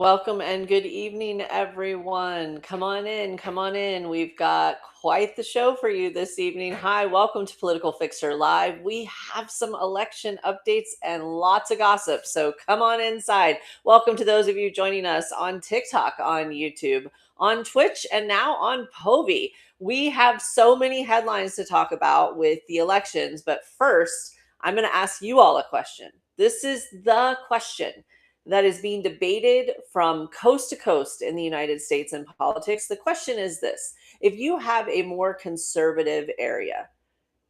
Welcome and good evening, everyone. Come on in, come on in. We've got quite the show for you this evening. Hi, welcome to Political Fixer Live. We have some election updates and lots of gossip, so come on inside. Welcome to those of you joining us on TikTok, on YouTube, on Twitch, and now on Povey. We have so many headlines to talk about with the elections, but first, I'm going to ask you all a question. This is the question that is being debated from coast to coast in the United States in politics. The question is this: if you have a more conservative area,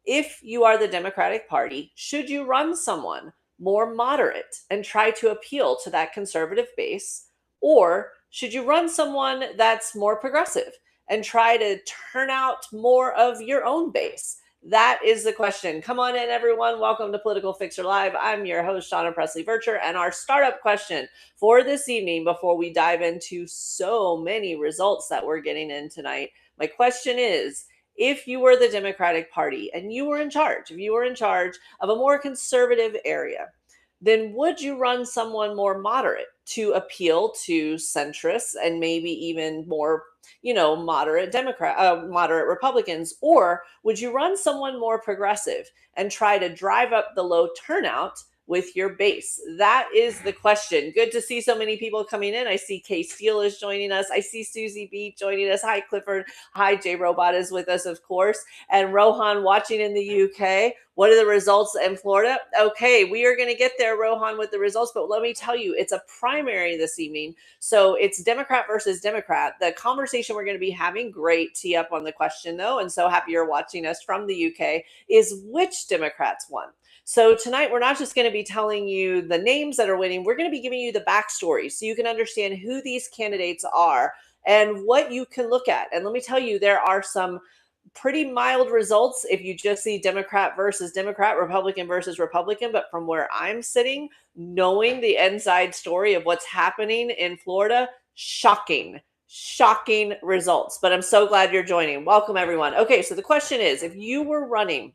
if you are the Democratic Party, should you run someone more moderate and try to appeal to that conservative base? Or should you run someone that's more progressive and try to turn out more of your own base? That is the question. Come on in, everyone. Welcome to Political Fixer Live. I'm your host, Shauna Presley Vircher, and our startup question for this evening, before we dive into so many results that we're getting in tonight, my question is: if you were the Democratic Party and you were in charge, if you were in charge of a more conservative area, then would you run someone more moderate to appeal to centrists and maybe even more, moderate Republicans? Or would you run someone more progressive and try to drive up the low turnout with your base? That is the question. Good to see so many people coming in. I see Kay Steele is joining us. I see Susie B joining us. Hi, Clifford. Hi, J Robot is with us, of course. And Rohan watching in the UK. What are the results in Florida? Okay, we are going to get there, Rohan, with the results. But let me tell you, it's a primary this evening. So it's Democrat versus Democrat. The conversation we're going to be having, great tee up on the question, though, and so happy you're watching us from the UK, is which Democrats won. So tonight, we're not just going to be telling you the names that are winning. We're going to be giving you the backstory so you can understand who these candidates are and what you can look at. And let me tell you, there are some pretty mild results if you just see Democrat versus Democrat, Republican versus Republican. But from where I'm sitting, knowing the inside story of what's happening in Florida, shocking results. But I'm so glad you're joining. Welcome, everyone. Okay, so the question is, if you were running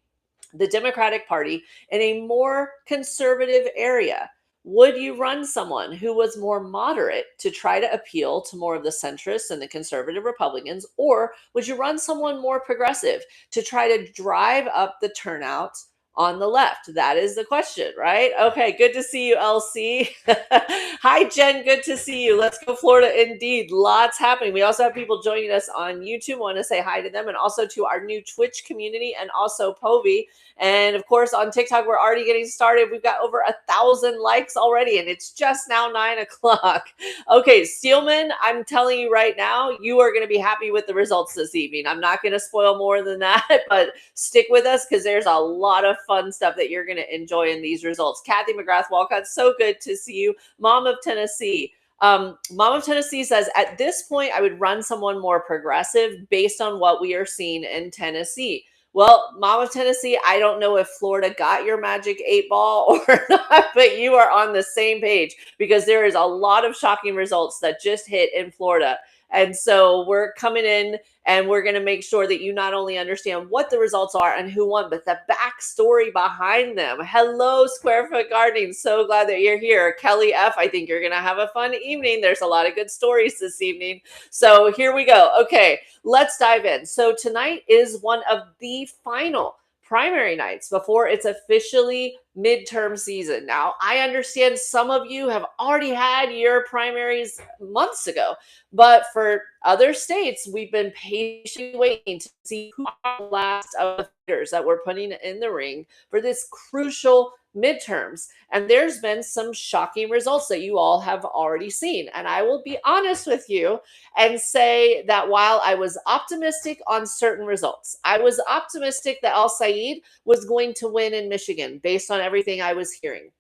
the Democratic Party in a more conservative area, would you run someone who was more moderate to try to appeal to more of the centrists and the conservative Republicans? Or would you run someone more progressive to try to drive up the turnout on the left? That is the question, right? Okay, good to see you, LC. Hi, Jen. Good to see you. Let's go, Florida, indeed. Lots happening. We also have people joining us on YouTube. I want to say hi to them, and also to our new Twitch community, and also Povey. And of course, on TikTok, we're already getting started. We've got over 1,000 likes already, and it's just now 9 o'clock. Okay, Steelman, I'm telling you right now, you are going to be happy with the results this evening. I'm not going to spoil more than that, but stick with us because there's a lot of fun stuff that you're going to enjoy in these results. Kathy McGrath Walcott, so good to see you. Mom of Tennessee. Mom of Tennessee says, at this point, I would run someone more progressive based on what we are seeing in Tennessee. Well, Mom of Tennessee, I don't know if Florida got your magic 8 ball or not, but you are on the same page because there is a lot of shocking results that just hit in Florida. And so we're coming in and we're going to make sure that you not only understand what the results are and who won, but the backstory behind them. Hello, Square Foot Gardening. So glad that you're here. Kelly F., I think you're going to have a fun evening. There's a lot of good stories this evening. So here we go. Okay, let's dive in. So tonight is one of the final primary nights before it's officially midterm season. Now, I understand some of you have already had your primaries months ago, but for other states, we've been patiently waiting to see who are the last of the fighters that we're putting in the ring for this crucial midterms. And there's been some shocking results that you all have already seen. And I will be honest with you and say that while I was optimistic on certain results, I was optimistic that El-Sayed was going to win in Michigan based on everything I was hearing.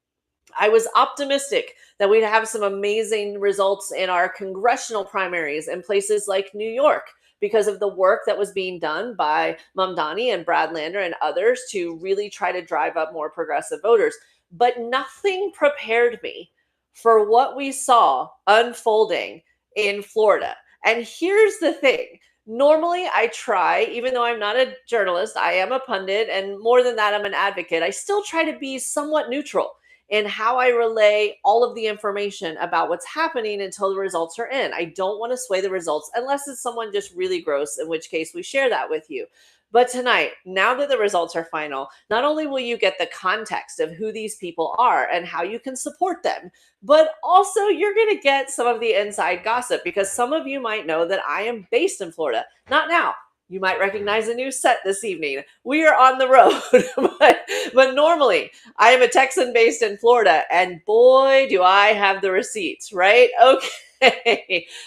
I was optimistic that we'd have some amazing results in our congressional primaries in places like New York because of the work that was being done by Mamdani and Brad Lander and others to really try to drive up more progressive voters. But nothing prepared me for what we saw unfolding in Florida. And here's the thing. Normally, I try, even though I'm not a journalist, I am a pundit, and more than that, I'm an advocate. I still try to be somewhat neutral in how I relay all of the information about what's happening until the results are in. I don't want to sway the results unless it's someone just really gross, in which case we share that with you. But tonight, now that the results are final, not only will you get the context of who these people are and how you can support them, but also you're going to get some of the inside gossip, because some of you might know that I am based in Florida. Not now. You might recognize a new set this evening. We are on the road, but normally I am a Texan based in Florida, and boy, do I have the receipts, right? Okay.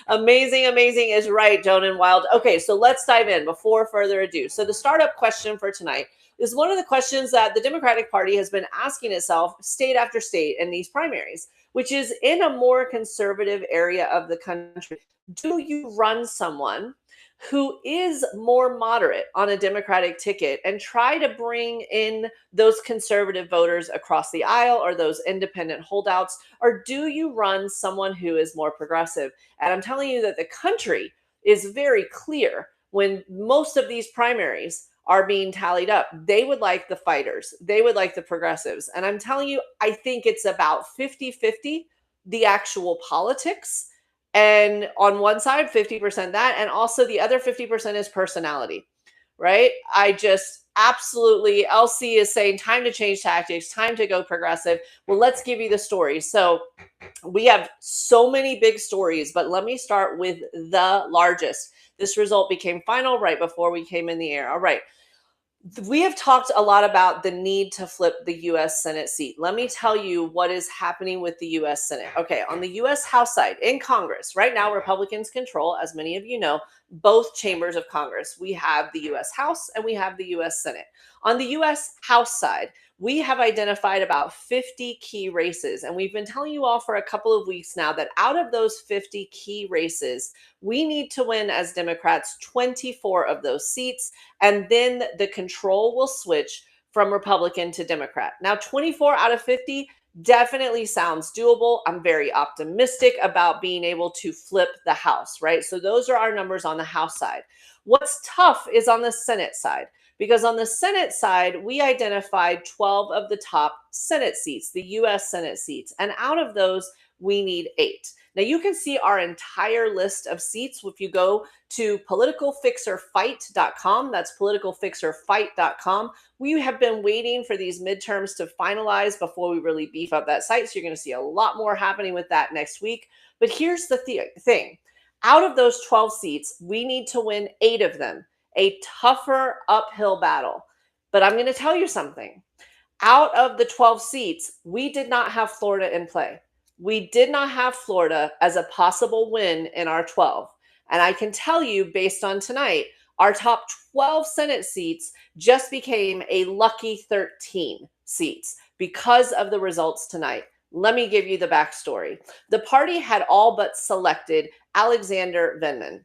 Amazing, amazing is right, Joan and Wild. Okay, so let's dive in before further ado. So the startup question for tonight is one of the questions that the Democratic Party has been asking itself state after state in these primaries, which is, in a more conservative area of the country, do you run someone who is more moderate on a Democratic ticket and try to bring in those conservative voters across the aisle or those independent holdouts? Or do you run someone who is more progressive? And I'm telling you that the country is very clear when most of these primaries are being tallied up. They would like the fighters, they would like the progressives. And I'm telling you, I think it's about 50-50, the actual politics. And on one side, 50% that, and also the other 50% is personality, right? I just absolutely, LC is saying time to change tactics, time to go progressive. Well, let's give you the story. So we have so many big stories, but let me start with the largest. This result became final right before we came in the air. All right. We have talked a lot about the need to flip the U.S. Senate seat. Let me tell you what is happening with the U.S. Senate. Okay, on the U.S. House side, in Congress, right now, Republicans control, as many of you know, both chambers of Congress. We have the U.S. House and we have the U.S. Senate. On the U.S. House side, we have identified about 50 key races. And we've been telling you all for a couple of weeks now that out of those 50 key races, we need to win as Democrats 24 of those seats. And then the control will switch from Republican to Democrat. Now, 24 out of 50 definitely sounds doable. I'm very optimistic about being able to flip the House, right? So those are our numbers on the House side. What's tough is on the Senate side, because on the Senate side, we identified 12 of the top Senate seats, the U.S. Senate seats. And out of those, we need 8. Now, you can see our entire list of seats if you go to politicalfixerfight.com. That's politicalfixerfight.com. We have been waiting for these midterms to finalize before we really beef up that site. So you're going to see a lot more happening with that next week. But here's the thing. Out of those 12 seats, we need to win 8 of them. A tougher uphill battle. But I'm going to tell you something. Out of the 12 seats, we did not have Florida in play. We did not have Florida as a possible win in our 12. And I can tell you, based on tonight, our top 12 Senate seats just became a lucky 13 seats because of the results tonight. Let me give you the backstory. The party had all but selected Alexander Vindman,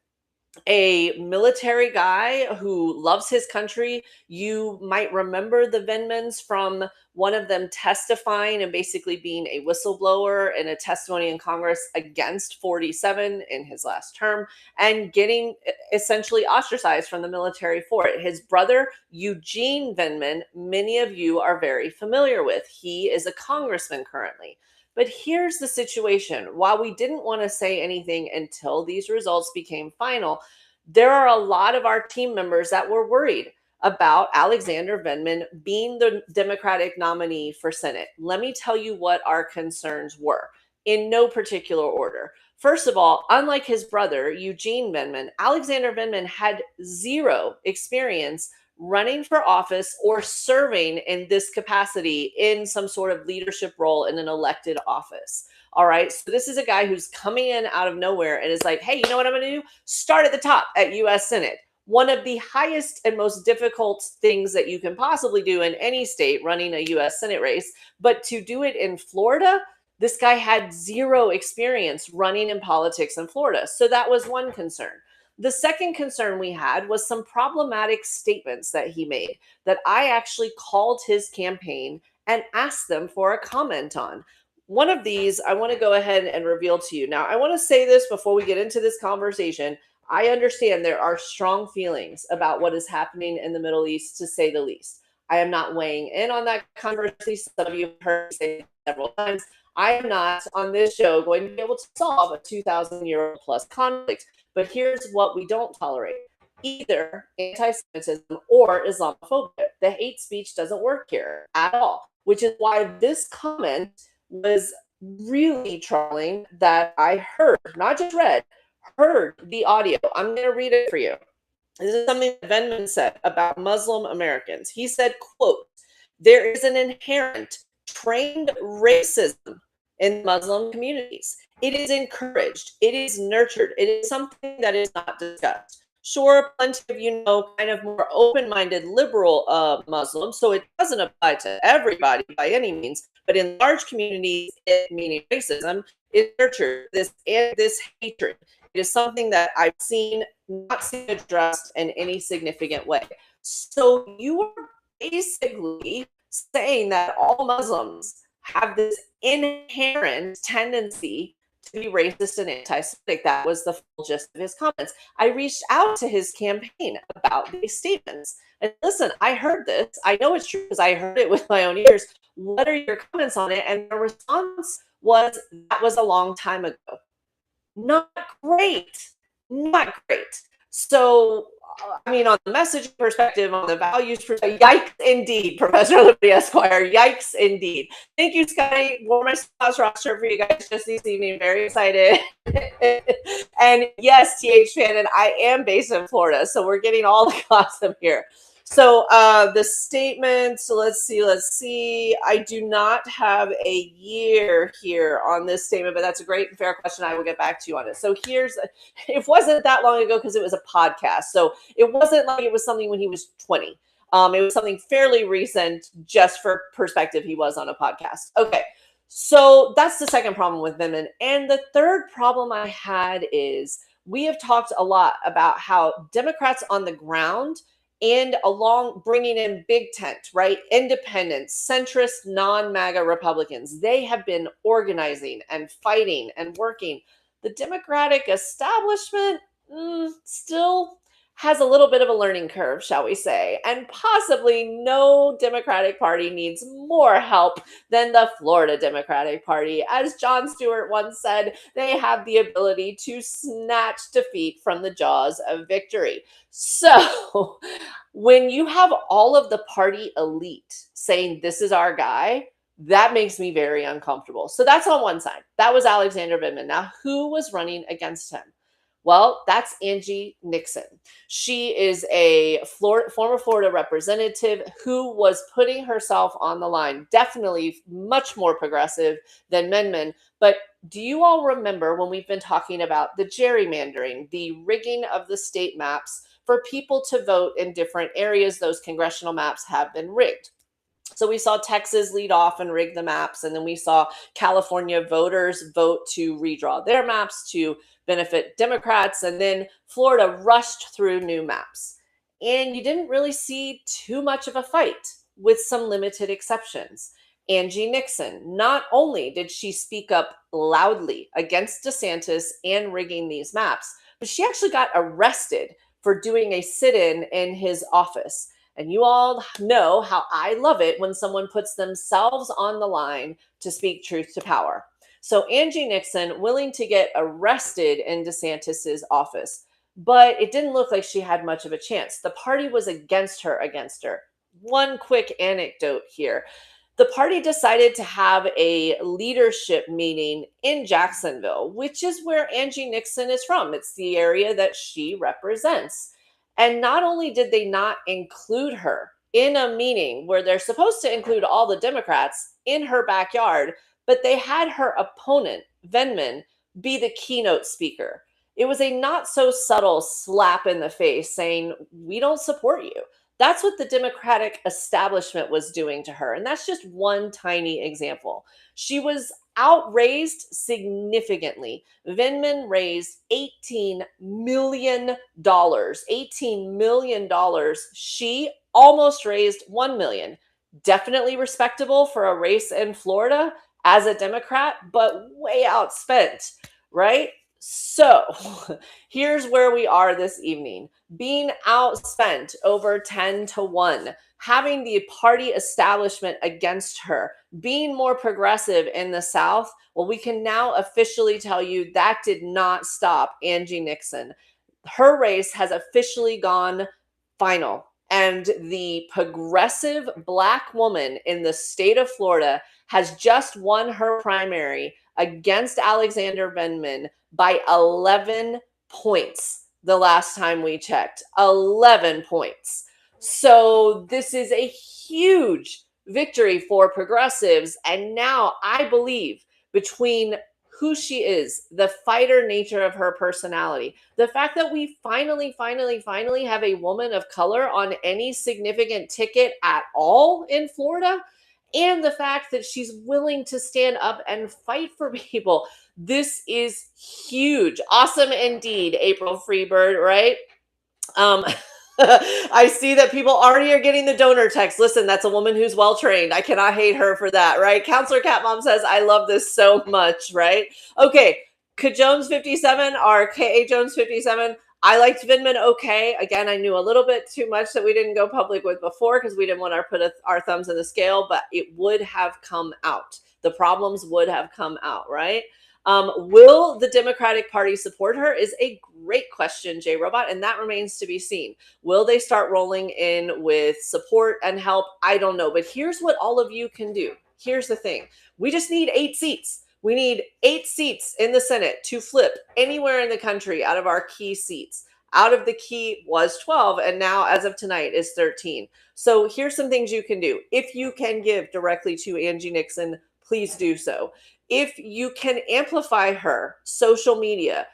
a military guy who loves his country. You might remember the Vindmans from one of them testifying and basically being a whistleblower in a testimony in Congress against 47 in his last term and getting essentially ostracized from the military for it. His brother, Eugene Vindman, many of you are very familiar with. He is a congressman currently. But here's the situation. While we didn't want to say anything until these results became final, there are a lot of our team members that were worried about Alexander Vindman being the Democratic nominee for Senate. Let me tell you what our concerns were in no particular order. First of all, unlike his brother, Eugene Vindman, Alexander Vindman had zero experience running for office or serving in this capacity in some sort of leadership role in an elected office. All right. So this is a guy who's coming in out of nowhere and is like, hey, you know what I'm going to do? Start at the top at U.S. Senate. One of the highest and most difficult things that you can possibly do in any state, running a U.S. Senate race. But to do it in Florida, this guy had zero experience running in politics in Florida. So that was one concern. The second concern we had was some problematic statements that he made that I actually called his campaign and asked them for a comment on. One of these I want to go ahead and reveal to you. Now, I want to say this before we get into this conversation. I understand there are strong feelings about what is happening in the Middle East, to say the least. I am not weighing in on that conversation. Some of you have heard me say several times, I am not on this show going to be able to solve a 2,000-year-old plus conflict. But here's what we don't tolerate: either anti-Semitism or Islamophobia. The hate speech doesn't work here at all, which is why this comment was really troubling that I heard, not just read, heard the audio. I'm going to read it for you. This is something that Venman said about Muslim Americans. He said, quote, "There is an inherent trained racism in Muslim communities. It is encouraged. It is nurtured. It is something that is not discussed. Sure, plenty of kind of more open-minded liberal Muslims, so it doesn't apply to everybody by any means, but in large communities, meaning racism, is nurtured. This hatred. It is something that I've not seen addressed in any significant way." So you are basically saying that all Muslims have this inherent tendency to be racist and anti-Semitic. That was the full gist of his comments. I reached out to his campaign about these statements. And listen, I heard this. I know it's true because I heard it with my own ears. What are your comments on it? And the response was, that was a long time ago. Not great. Not great. So, I mean, on the message perspective, on the values perspective, yikes indeed, Professor Liberty Esquire, yikes indeed. Thank you, Scotty. Wore my spouse roster for you guys just this evening. Very excited. And yes, TH Shannon, I am based in Florida, so we're getting all the gossip here. So the statement, so let's see. I do not have a year here on this statement, but that's a great and fair question. I will get back to you on it. So it wasn't that long ago because it was a podcast. So it wasn't like it was something when he was 20. It was something fairly recent. Just for perspective, he was on a podcast. Okay. So that's the second problem with Vindman. And the third problem I had is we have talked a lot about how Democrats on the ground and along bringing in big tent, right? Independents, centrist, non-MAGA Republicans, they have been organizing and fighting and working. The Democratic establishment still has a little bit of a learning curve, shall we say, and possibly no Democratic Party needs more help than the Florida Democratic Party. As Jon Stewart once said, they have the ability to snatch defeat from the jaws of victory. So when you have all of the party elite saying, this is our guy, that makes me very uncomfortable. So that's on one side. That was Alexander Vindman. Now, who was running against him? Well, that's Angie Nixon. She is a former Florida representative who was putting herself on the line, definitely much more progressive than Vindman. But do you all remember when we've been talking about the gerrymandering, the rigging of the state maps for people to vote in different areas? Those congressional maps have been rigged. So we saw Texas lead off and rig the maps, and then we saw California voters vote to redraw their maps to benefit Democrats, and then Florida rushed through new maps. And you didn't really see too much of a fight, with some limited exceptions. Angie Nixon, not only did she speak up loudly against DeSantis and rigging these maps, but she actually got arrested for doing a sit-in in his office. And you all know how I love it when someone puts themselves on the line to speak truth to power. So Angie Nixon willing to get arrested in DeSantis's office, but it didn't look like she had much of a chance. The party was against her. One quick anecdote here. The party decided to have a leadership meeting in Jacksonville, which is where Angie Nixon is from. It's the area that she represents. And not only did they not include her in a meeting where they're supposed to include all the Democrats in her backyard, but they had her opponent, Vindman, be the keynote speaker. It was a not so subtle slap in the face saying, we don't support you. That's what the Democratic establishment was doing to her. And that's just one tiny example. She was outraised significantly. Vindman raised $18 million. $18 million. She almost raised $1 million. Definitely respectable for a race in Florida as a Democrat, but way outspent, right? So here's where we are this evening. Being outspent over 10-1, having the party establishment against her, being more progressive in the South, well, we can now officially tell you that did not stop Angie Nixon. Her race has officially gone final. And the progressive Black woman in the state of Florida has just won her primary against Alexander Vindman by 11 points the last time we checked. 11 points. So this is a huge victory for progressives. And now I believe between who she is, the fighter nature of her personality, the fact that we finally have a woman of color on any significant ticket at all in Florida, and the fact that she's willing to stand up and fight for people. This is huge. Awesome indeed, April Freebird, right? I see that people already are getting the donor text. Listen, that's a woman who's well trained. I cannot hate her for that, right? Counselor Cat Mom says, I love this so much, right? Okay, Jones 57 or K.A. Jones 57. I liked Vindman okay. Again, I knew a little bit too much that we didn't go public with before because we didn't want to put our thumbs in the scale, but it would have come out. The problems would have come out, right? Will the Democratic Party support her is a great question, J Robot, and that remains to be seen. Will they start rolling in with support and help? I don't know, but here's what all of you can do. Here's the thing. We just need 8 seats. We need 8 seats in the Senate to flip anywhere in the country out of our key seats. Out of the key was 12, and now as of tonight is 13. So here's some things you can do. If you can give directly to Angie Nixon, please do so. If you can amplify her social media,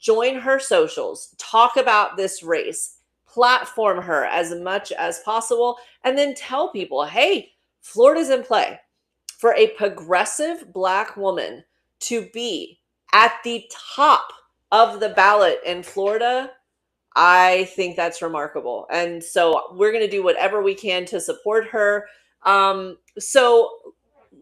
join her socials, talk about this race, platform her as much as possible, and then tell people, hey, Florida's in play. For a progressive Black woman to be at the top of the ballot in Florida, I think that's remarkable. And so we're going to do whatever we can to support her.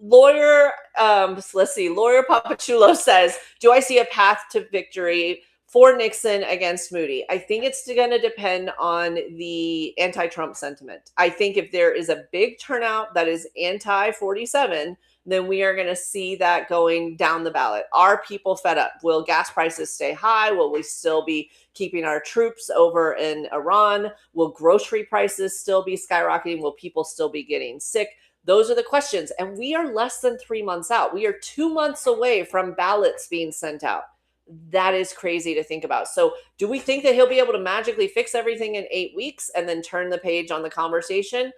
Lawyer Papachulo says, do I see a path to victory for Nixon against Moody? I think it's going to depend on the anti-Trump sentiment. I think if there is a big turnout that is anti-47, then we are going to see that going down the ballot. Are people fed up? Will gas prices stay high? Will we still be keeping our troops over in Iran? Will grocery prices still be skyrocketing? Will people still be getting sick? Those are the questions. And we are less than 3 months out. We are 2 months away from ballots being sent out. That is crazy to think about. So do we think that he'll be able to magically fix everything in 8 weeks and then turn the page on the conversation?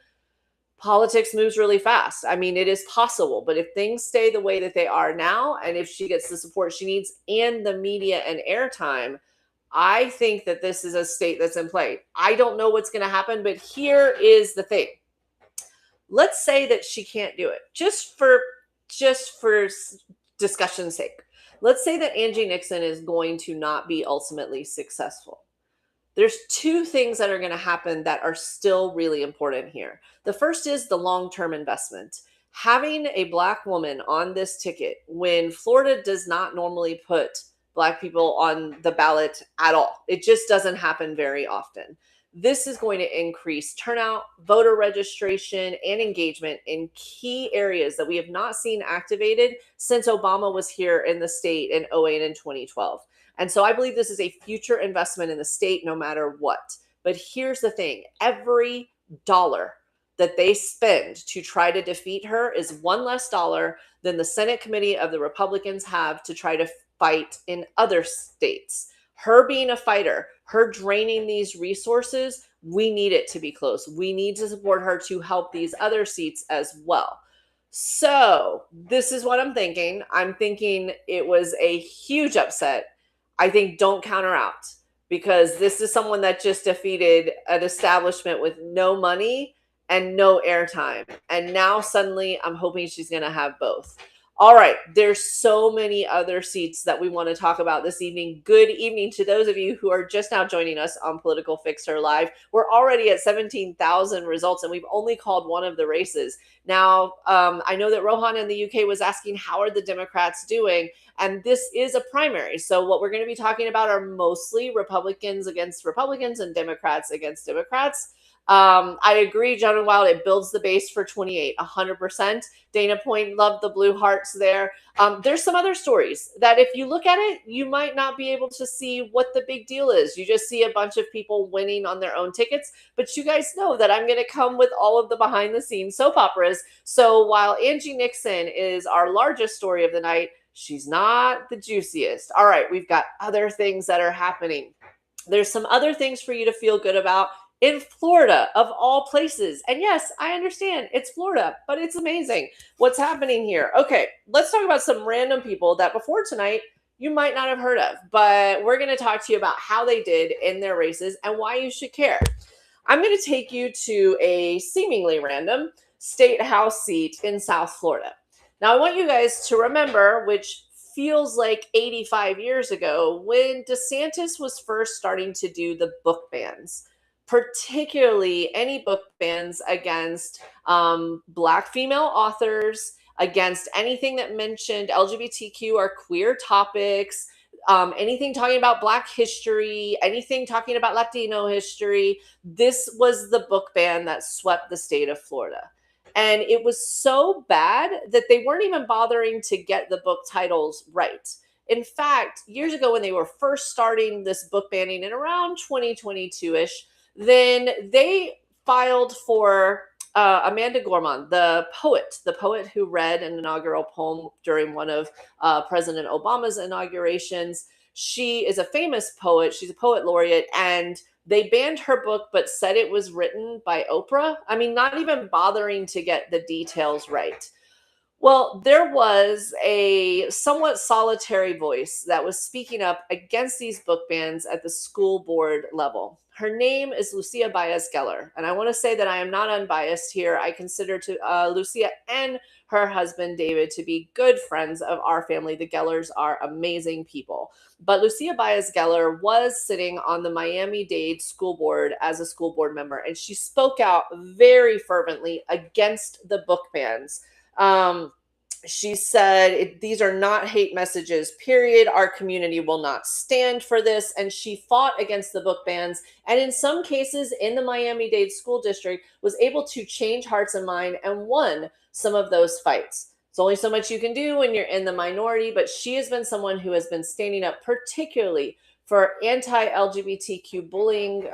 Politics moves really fast. I mean, it is possible, but if things stay the way that they are now, and if she gets the support she needs and the media and airtime, I think that this is a state that's in play. I don't know what's going to happen, but here is the thing. Let's say that she can't do it, just for discussion's sake. Let's say that Angie Nixon is going to not be ultimately successful. There's 2 things that are going to happen that are still really important here. The first is the long-term investment. Having a Black woman on this ticket when Florida does not normally put Black people on the ballot at all. It just doesn't happen very often. This is going to increase turnout, voter registration, and engagement in key areas that we have not seen activated since Obama was here in the state in 2008 and 2012. And so I believe this is a future investment in the state no matter what. But here's the thing. Every dollar that they spend to try to defeat her is one less dollar than the Senate committee of the Republicans have to try to fight in other states. Her being a fighter, her draining these resources, we need it to be close. We need to support her to help these other seats as well. So this is what I'm thinking. I'm thinking it was a huge upset. I think don't count her out because this is someone that just defeated an establishment with no money and no airtime. And now suddenly I'm hoping she's going to have both. All right, there's so many other seats that we want to talk about this evening. Good evening to those of you who are just now joining us on Political Fixer Live. We're already at 17,000 results, and we've only called one of the races. Now, I know that Rohan in the UK was asking, how are the Democrats doing? And this is a primary. So what we're going to be talking about are mostly Republicans against Republicans and Democrats against Democrats. I agree, John and Wild, it builds the base for 28, 100%. Dana Point, loved the blue hearts there. There's some other stories that if you look at it, you might not be able to see what the big deal is. You just see a bunch of people winning on their own tickets. But you guys know that I'm going to come with all of the behind the scenes soap operas. So while Angie Nixon is our largest story of the night, she's not the juiciest. All right, we've got other things that are happening. There's some other things for you to feel good about in Florida, of all places. And yes, I understand it's Florida, but it's amazing what's happening here. Okay, let's talk about some random people that before tonight you might not have heard of, but we're going to talk to you about how they did in their races and why you should care. I'm going to take you to a seemingly random state house seat in South Florida. Now, I want you guys to remember, which feels like 85 years ago, when DeSantis was first starting to do the book bans, particularly any book bans against Black female authors, against anything that mentioned LGBTQ or queer topics, anything talking about Black history, anything talking about Latino history. This was the book ban that swept the state of Florida. And it was so bad that they weren't even bothering to get the book titles right. In fact, years ago when they were first starting this book banning in around 2022-ish, then they filed for Amanda Gorman, the poet who read an inaugural poem during one of President Obama's inaugurations. She is a famous poet. She's a poet laureate, and they banned her book, but said it was written by Oprah. I mean, not even bothering to get the details right. Well, there was a somewhat solitary voice that was speaking up against these book bans at the school board level. Her name is Lucia Baez Geller. And I want to say that I am not unbiased here. I consider Lucia and her husband, David, to be good friends of our family. The Gellers are amazing people. But Lucia Baez Geller was sitting on the Miami-Dade school board as a school board member, and she spoke out very fervently against the book bans. She said, these are not hate messages, period. Our community will not stand for this. And she fought against the book bans. And in some cases in the Miami-Dade School District was able to change hearts and mind and won some of those fights. It's only so much you can do when you're in the minority, but she has been someone who has been standing up particularly for anti-LGBTQ bullying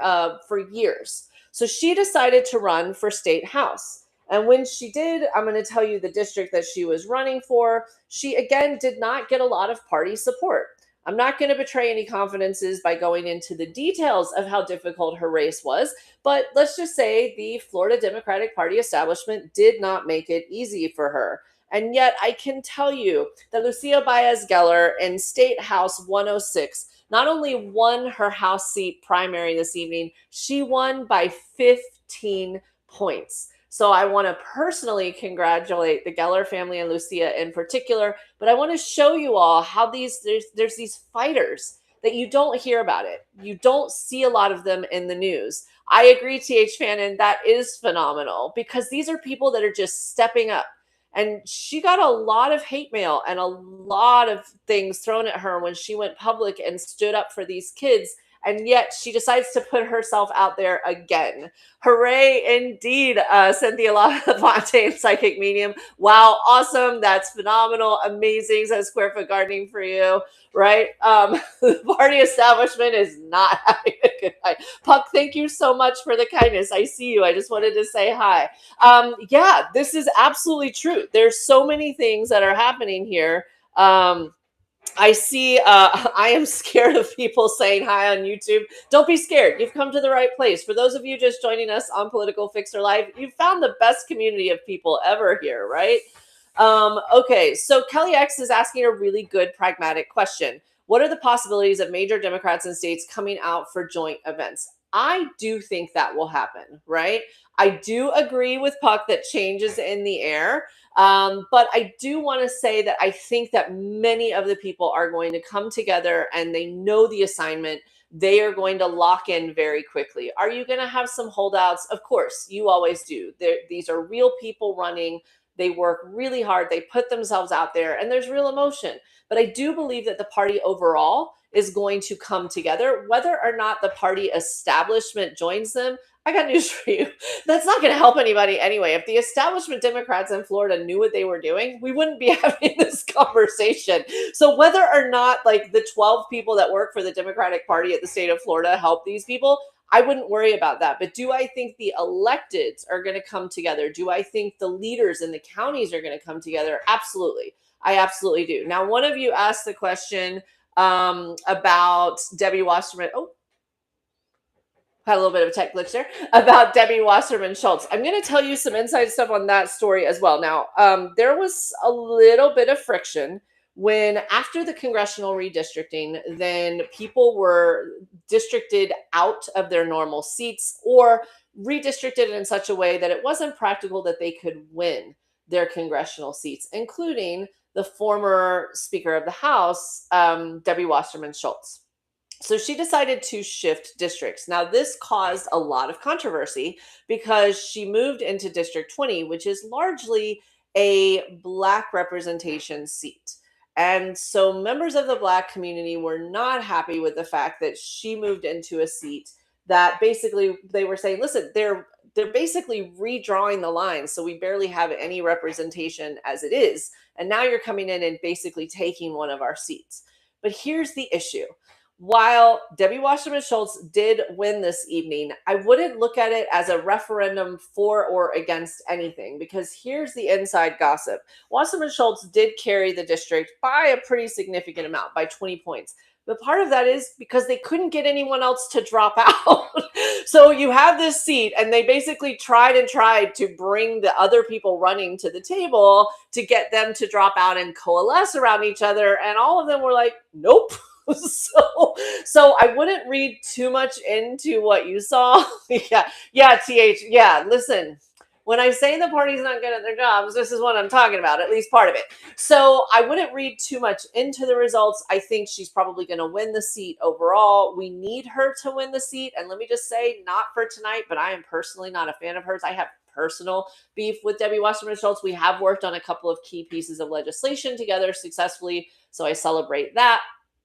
for years. So she decided to run for state house. And when she did, I'm going to tell you the district that she was running for. She, again, did not get a lot of party support. I'm not going to betray any confidences by going into the details of how difficult her race was, but let's just say the Florida Democratic Party establishment did not make it easy for her. And yet I can tell you that Lucia Baez Geller in State House 106 not only won her House seat primary this evening, she won by 15 points. So I want to personally congratulate the Geller family and Lucia in particular, but I want to show you all how there's these fighters that you don't hear about it. You don't see a lot of them in the news. I agree, TH Fannin, that is phenomenal because these are people that are just stepping up. And she got a lot of hate mail and a lot of things thrown at her when she went public and stood up for these kids. And yet she decides to put herself out there again. Hooray, indeed, Cynthia LaFontaine, Psychic Medium. Wow, awesome. That's phenomenal. Amazing, says Square Foot Gardening for you, right? The party establishment is not having a good night. Puck, thank you so much for the kindness. I see you. I just wanted to say hi. Yeah, this is absolutely true. There's so many things that are happening here. I see, I am scared of people saying hi on YouTube. Don't be scared. You've come to the right place. For those of you just joining us on Political Fixer Live, you've found the best community of people ever here, right? Okay, so Kelly X is asking a really good pragmatic question. What are the possibilities of major Democrats in states coming out for joint events? I do think that will happen, right? I do agree with Puck that change is in the air. But I do want to say that I think that many of the people are going to come together and they know the assignment. They are going to lock in very quickly. Are you going to have some holdouts? Of course, you always do. These are real people running. They work really hard. They put themselves out there and there's real emotion. But I do believe that the party overall is going to come together. Whether or not the party establishment joins them, I got news for you. That's not going to help anybody anyway. If the establishment Democrats in Florida knew what they were doing, we wouldn't be having this conversation. So whether or not like the 12 people that work for the Democratic Party at the state of Florida help these people, I wouldn't worry about that. But do I think the electeds are going to come together? Do I think the leaders in the counties are going to come together? Absolutely. I absolutely do. Now, one of you asked the question about Debbie Wasserman. Oh, had a little bit of a tech glitch there about Debbie Wasserman Schultz. I'm going to tell you some inside stuff on that story as well. Now, there was a little bit of friction when after the congressional redistricting, then people were districted out of their normal seats or redistricted in such a way that it wasn't practical that they could win their congressional seats, including the former Speaker of the House, Debbie Wasserman Schultz. So she decided to shift districts. Now, this caused a lot of controversy because she moved into District 20, which is largely a Black representation seat. And so members of the Black community were not happy with the fact that she moved into a seat that basically they were saying, listen, they're basically redrawing the lines. So we barely have any representation as it is. And now you're coming in and basically taking one of our seats. But here's the issue. While Debbie Wasserman Schultz did win this evening, I wouldn't look at it as a referendum for or against anything, because here's the inside gossip. Wasserman Schultz did carry the district by a pretty significant amount, by 20 points. But part of that is because they couldn't get anyone else to drop out. So you have this seat, and they basically tried to bring the other people running to the table to get them to drop out and coalesce around each other. And all of them were like, nope. So I wouldn't read too much into what you saw. Listen, when I say the party's not good at their jobs, this is what I'm talking about, at least part of it. So I wouldn't read too much into the results. I think she's probably going to win the seat overall. We need her to win the seat. And let me just say, not for tonight, but I am personally not a fan of hers. I have personal beef with Debbie Wasserman Schultz. We have worked on a couple of key pieces of legislation together successfully, so I celebrate that.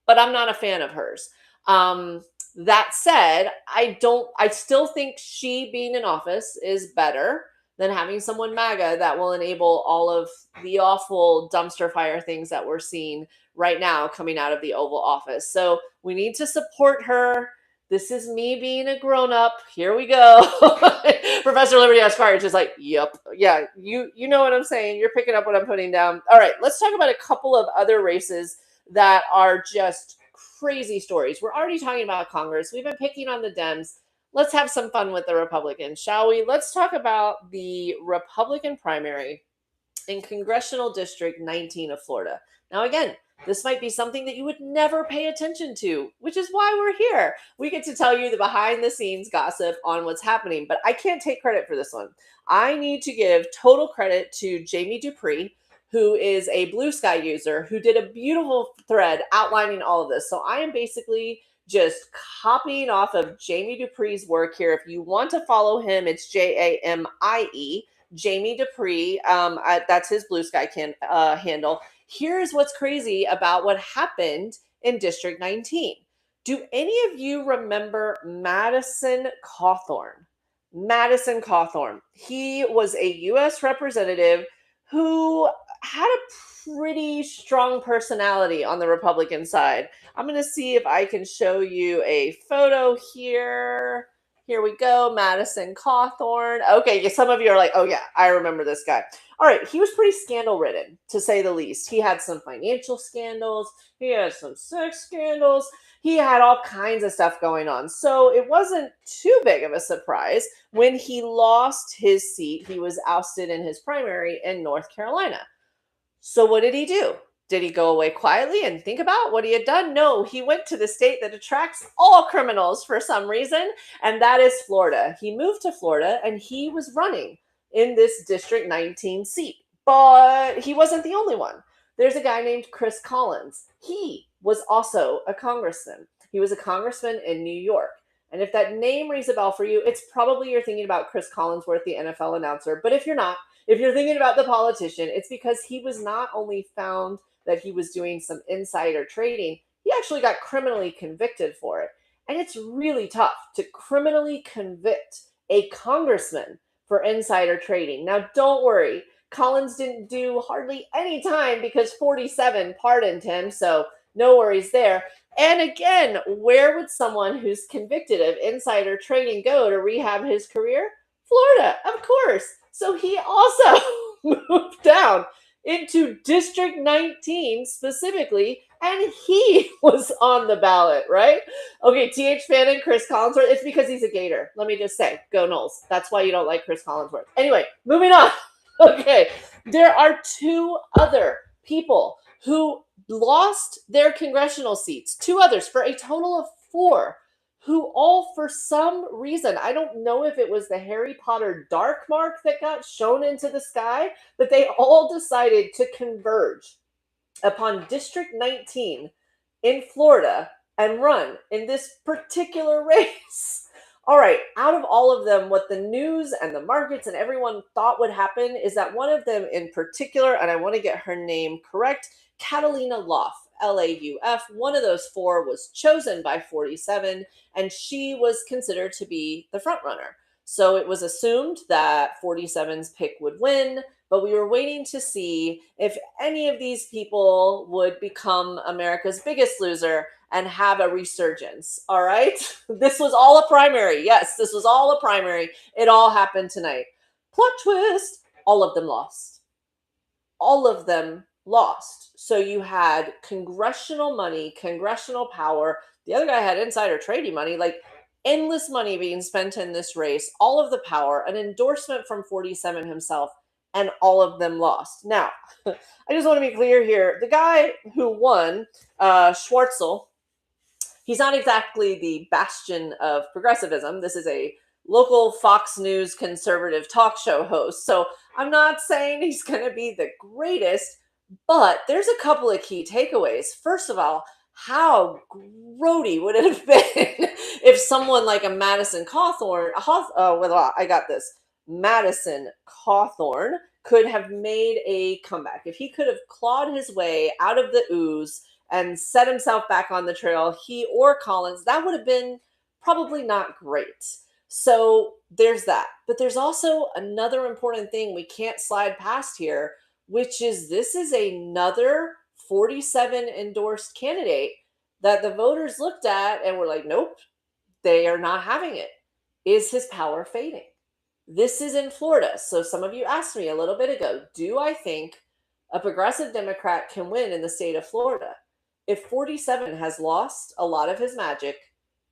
But I'm not a fan of hers. That said, I still think she being in office is better than having someone MAGA that will enable all of the awful dumpster fire things that we're seeing right now coming out of the Oval Office. So we need to support her. This is me being a grown-up. Here we go. Professor Liberty Ascarage is like, yep. Yeah, you know what I'm saying. You're picking up what I'm putting down. All right, let's talk about a couple of other races that are just crazy stories. We're already talking about Congress. We've been picking on the Dems. Let's have some fun with the Republicans, shall we? Let's talk about the Republican primary in Congressional District 19 of Florida. Now, again, this might be something that you would never pay attention to, which is why we're here. We get to tell you the behind-the-scenes gossip on what's happening, but I can't take credit for this one. I need to give total credit to Jamie Dupree, who is a Blue Sky user, who did a beautiful thread outlining all of this. So I am basically just copying off of Jamie Dupree's work here. If you want to follow him, it's Jamie, Jamie Dupree. That's his Blue Sky handle. Here's what's crazy about what happened in District 19. Do any of you remember Madison Cawthorn? Madison Cawthorn. He was a U.S. representative who had a pretty strong personality on the Republican side. I'm going to see if I can show you a photo here. Here we go, Madison Cawthorn. Okay, some of you are like, oh yeah, I remember this guy. All right, he was pretty scandal-ridden, to say the least. He had some financial scandals. He had some sex scandals. He had all kinds of stuff going on. So it wasn't too big of a surprise when he lost his seat. He was ousted in his primary in North Carolina. So what did he do? Did he go away quietly and think about what he had done? No, he went to the state that attracts all criminals for some reason, and that is Florida. He moved to Florida, and he was running in this District 19 seat. But he wasn't the only one. There's a guy named Chris Collins. He was also a congressman. He was a congressman in New York. And if that name rings a bell for you, it's probably you're thinking about Chris Collinsworth, the NFL announcer. But if you're not, if you're thinking about the politician, it's because he was not only found that he was doing some insider trading, he actually got criminally convicted for it. And it's really tough to criminally convict a congressman for insider trading. Now, don't worry, Collins didn't do hardly any time because 47 pardoned him, so no worries there. And again, where would someone who's convicted of insider trading go to rehab his career? Florida, of course. So he also moved down into District 19 specifically, and he was on the ballot, right? Okay, T.H. Fannin, Chris Collinsworth. It's because he's a Gator. Let me just say, go Knowles. That's why you don't like Chris Collinsworth. Anyway, moving on. Okay, there are two other people who lost their congressional seats, two others for a total of four, who all for some reason, I don't know if it was the Harry Potter dark mark that got shown into the sky, but they all decided to converge upon District 19 in Florida and run in this particular race. All right, out of all of them, what the news and the markets and everyone thought would happen is that one of them in particular, and I want to get her name correct, Catalina Lauf, L-A-U-F, one of those four was chosen by 47, and she was considered to be the front runner. So it was assumed that 47's pick would win, but we were waiting to see if any of these people would become America's biggest loser and have a resurgence. All right. This was all a primary. Yes, this was all a primary. It all happened tonight. Plot twist. All of them lost. All of them lost. So you had congressional money, congressional power. The other guy had insider trading money, like endless money being spent in this race, all of the power, an endorsement from 47 himself, and all of them lost. Now, I just want to be clear here. The guy who won, Schwartzel, he's not exactly the bastion of progressivism. This is a local Fox News conservative talk show host. So I'm not saying he's going to be the greatest, but there's a couple of key takeaways. First of all, how grody would it have been if someone like a Madison Cawthorn, Madison Cawthorn could have made a comeback. If he could have clawed his way out of the ooze and set himself back on the trail, he or Collins, that would have been probably not great. So there's that. But there's also another important thing we can't slide past here, which is this is another 47 endorsed candidate that the voters looked at and were like, nope, they are not having it. Is his power fading? This is in Florida. So some of you asked me a little bit ago, do I think a progressive Democrat can win in the state of Florida? If 47 has lost a lot of his magic,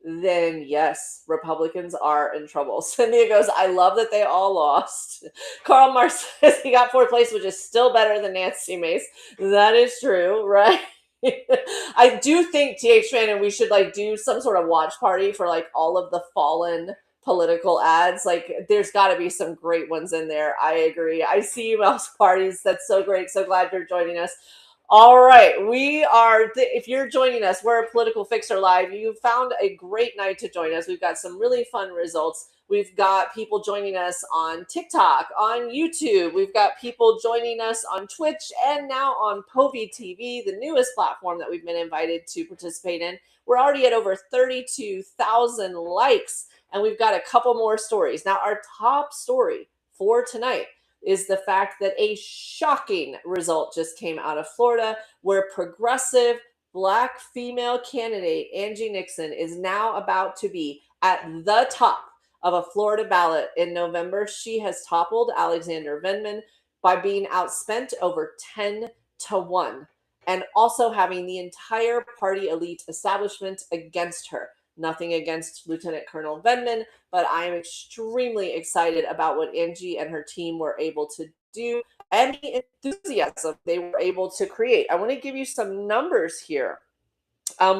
then yes, Republicans are in trouble. Cynthia goes, I love that they all lost. Karl Marx says he got fourth place, which is still better than Nancy Mace. That is true, right? I do think, T.H. Fannin, we should do some sort of watch party for all of the fallen political ads. There's got to be some great ones in there. I agree. I see you, Mouse Parties. That's so great. So glad you're joining us. All right, we are, if you're joining us, we're a Political Fixer Live. You found a great night to join us. We've got some really fun results. We've got people joining us on TikTok, on YouTube. We've got people joining us on Twitch and now on Povey TV, the newest platform that we've been invited to participate in. We're already at over 32,000 likes, and we've got a couple more stories. Now, our top story for tonight is the fact that a shocking result just came out of Florida, where progressive Black female candidate Angie Nixon is now about to be at the top of a Florida ballot in November. She has toppled Alexander Vindman by being outspent over 10-1, and also having the entire party elite establishment against her. Nothing against Lieutenant Colonel Vindman, but I am extremely excited about what Angie and her team were able to do and the enthusiasm they were able to create. I want to give you some numbers here.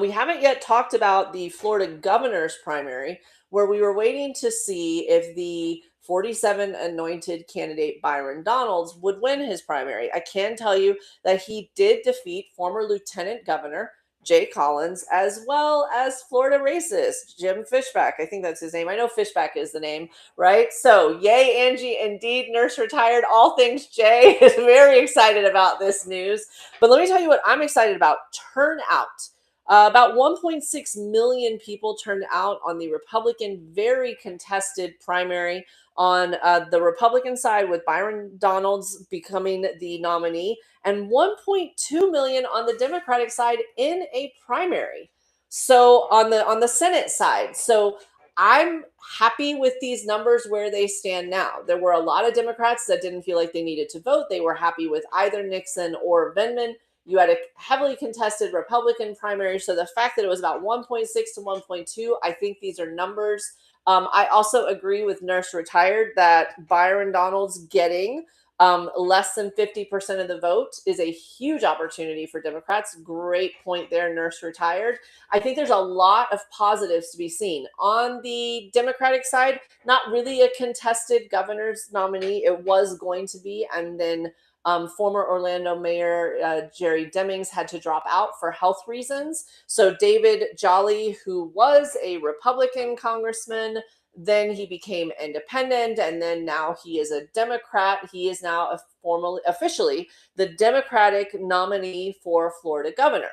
We haven't yet talked about the Florida governor's primary, where we were waiting to see if the 47 anointed candidate Byron Donalds would win his primary. I can tell you that he did defeat former Lieutenant Governor Jay Collins, as well as Florida racist Jim Fishback. I think that's his name. I know Fishback is the name, right? So yay, Angie. Indeed, nurse retired. All things Jay is very excited about this news. But let me tell you what I'm excited about. Turnout. About 1.6 million people turned out on the Republican, very contested primary on the Republican side, with Byron Donalds becoming the nominee, and 1.2 million on the Democratic side in a primary. So on the Senate side, so I'm happy with these numbers where they stand now. There were a lot of Democrats that didn't feel like they needed to vote. They were happy with either Nixon or Vindman. You had a heavily contested Republican primary. So the fact that it was about 1.6 to 1.2, I think these are numbers. I also agree with Nurse Retired that Byron Donalds getting less than 50% of the vote is a huge opportunity for Democrats. Great point there, Nurse Retired. I think there's a lot of positives to be seen. On the Democratic side, not really a contested governor's nominee. It was going to be, and then former Orlando Mayor Jerry Demings had to drop out for health reasons. So David Jolly, who was a Republican congressman, then he became independent, and then now he is a Democrat. He is now officially the Democratic nominee for Florida governor.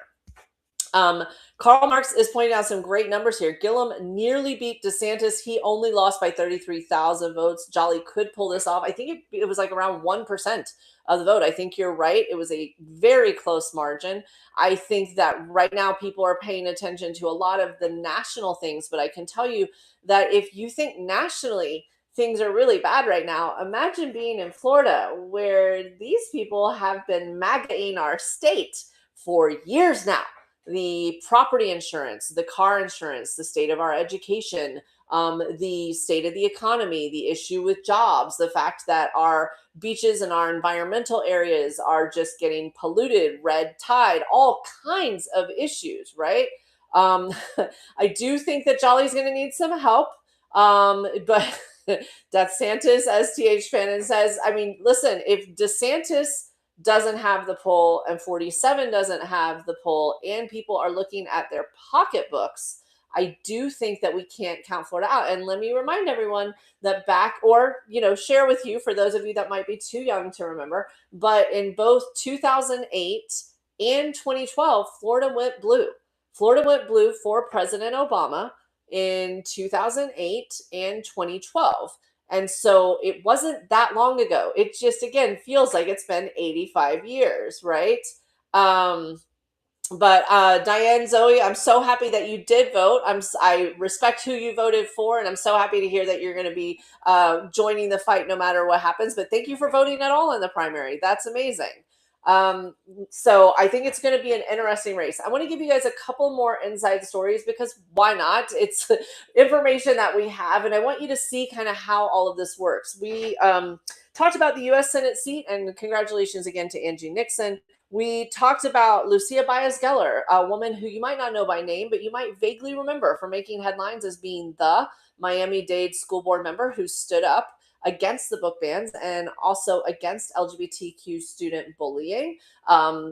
Karl Marx is pointing out some great numbers here. Gillum nearly beat DeSantis. He only lost by 33,000 votes. Jolly could pull this off. I think it was like around 1% of the vote. I think you're right. It was a very close margin. I think that right now people are paying attention to a lot of the national things, but I can tell you that if you think nationally things are really bad right now, imagine being in Florida, where these people have been MAGAing our state for years now. The property insurance, the car insurance, the state of our education, the state of the economy, the issue with jobs, the fact that our beaches and our environmental areas are just getting polluted, red tide, all kinds of issues, right? I do think that Jolly's going to need some help, but DeSantis, as TH Fannin says, I mean, listen, if DeSantis doesn't have the poll and 47 doesn't have the poll, and people are looking at their pocketbooks, I do think that we can't count Florida out. And let me remind everyone that share with you, for those of you that might be too young to remember, but in both 2008 and 2012, Florida went blue. Florida went blue for President Obama in 2008 and 2012. And so it wasn't that long ago. It just, again, feels like it's been 85 years, right? But Diane, Zoe, I'm so happy that you did vote. I respect who you voted for, and I'm so happy to hear that you're going to be joining the fight no matter what happens. But thank you for voting at all in the primary. That's amazing. So I think it's going to be an interesting race. I want to give you guys a couple more inside stories, because why not? It's information that we have, and I want you to see kind of how all of this works. We talked about the U.S. Senate seat, and congratulations again to Angie Nixon. We talked about Lucia Baez Geller, a woman who you might not know by name, but you might vaguely remember for making headlines as being the Miami-Dade school board member who stood up against the book bans and also against LGBTQ student bullying.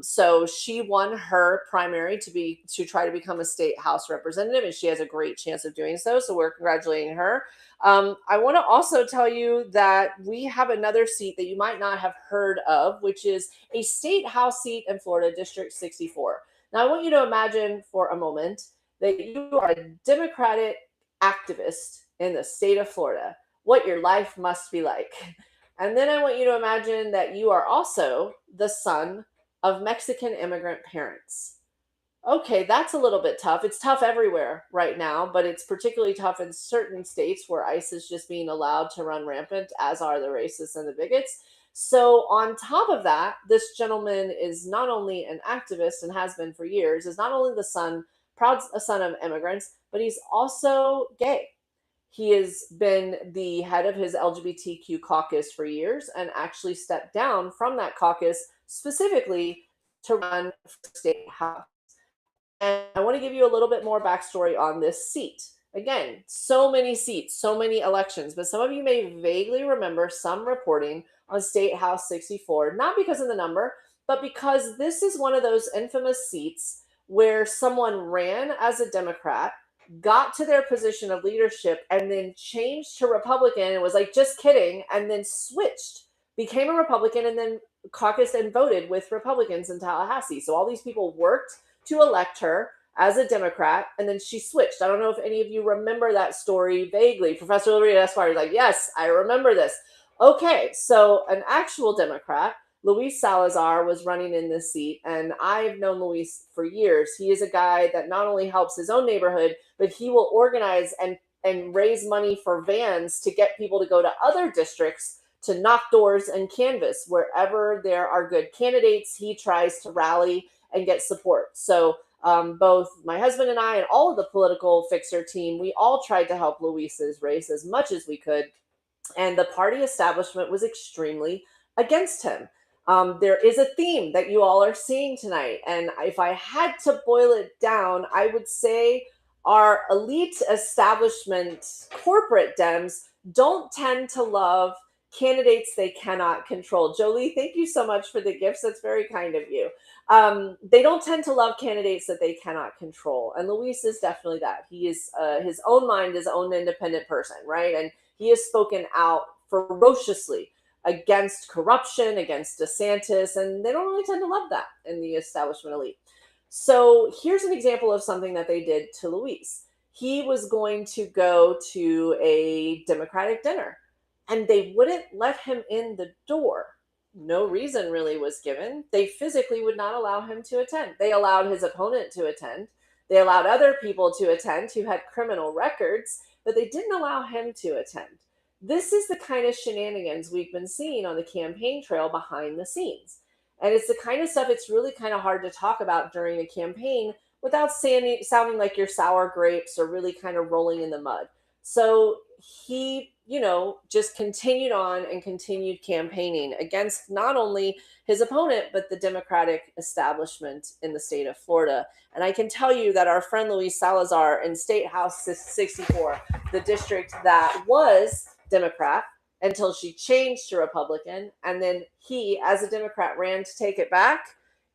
So she won her primary to try to become a state House representative, and she has a great chance of doing so. So we're congratulating her. I want to also tell you that we have another seat that you might not have heard of, which is a state House seat in Florida, District 64. Now, I want you to imagine for a moment that you are a Democratic activist in the state of Florida, what your life must be like. And then I want you to imagine that you are also the son of Mexican immigrant parents. Okay, that's a little bit tough. It's tough everywhere right now, but it's particularly tough in certain states where ICE is just being allowed to run rampant, as are the racists and the bigots. So on top of that, this gentleman is not only an activist, and has been for years, is not only proud son of immigrants, but he's also gay. He has been the head of his LGBTQ caucus for years, and actually stepped down from that caucus specifically to run for state House. And I want to give you a little bit more backstory on this seat. Again, so many seats, so many elections, but some of you may vaguely remember some reporting on State House 64, not because of the number, but because this is one of those infamous seats where someone ran as a Democrat, got to their position of leadership, and then changed to Republican and was like, just kidding, and then switched, became a Republican, and then caucused and voted with Republicans in Tallahassee. So all these people worked to elect her as a Democrat, and then she switched. I don't know if any of you remember that story vaguely. Professor Loretta Esquire is like, yes, I remember this. Okay, so an actual Democrat, Luis Salazar, was running in this seat, and I've known Luis for years. He is a guy that not only helps his own neighborhood, but he will organize and raise money for vans to get people to go to other districts to knock doors and canvass. Wherever there are good candidates, he tries to rally and get support. So both my husband and I and all of the political fixer team, we all tried to help Luis's race as much as we could. And the party establishment was extremely against him. There is a theme that you all are seeing tonight. And if I had to boil it down, I would say our elite establishment corporate Dems don't tend to love candidates they cannot control. Jolie, thank you so much for the gifts. That's very kind of you. They don't tend to love candidates that they cannot control. And Luis is definitely that. He is his own mind, his own independent person, right? And he has spoken out ferociously against corruption, against DeSantis, and they don't really tend to love that in the establishment elite. So here's an example of something that they did to Luis. He was going to go to a Democratic dinner, and they wouldn't let him in the door. No reason really was given. They physically would not allow him to attend. They allowed his opponent to attend. They allowed other people to attend who had criminal records, but they didn't allow him to attend. This is the kind of shenanigans we've been seeing on the campaign trail behind the scenes. And it's the kind of stuff it's really kind of hard to talk about during a campaign without sounding like you're sour grapes or really kind of rolling in the mud. So he, just continued on and continued campaigning against not only his opponent, but the Democratic establishment in the state of Florida. And I can tell you that our friend Luis Salazar in State House 64, the district that was Democrat until she changed to Republican, and then he, as a Democrat, ran to take it back,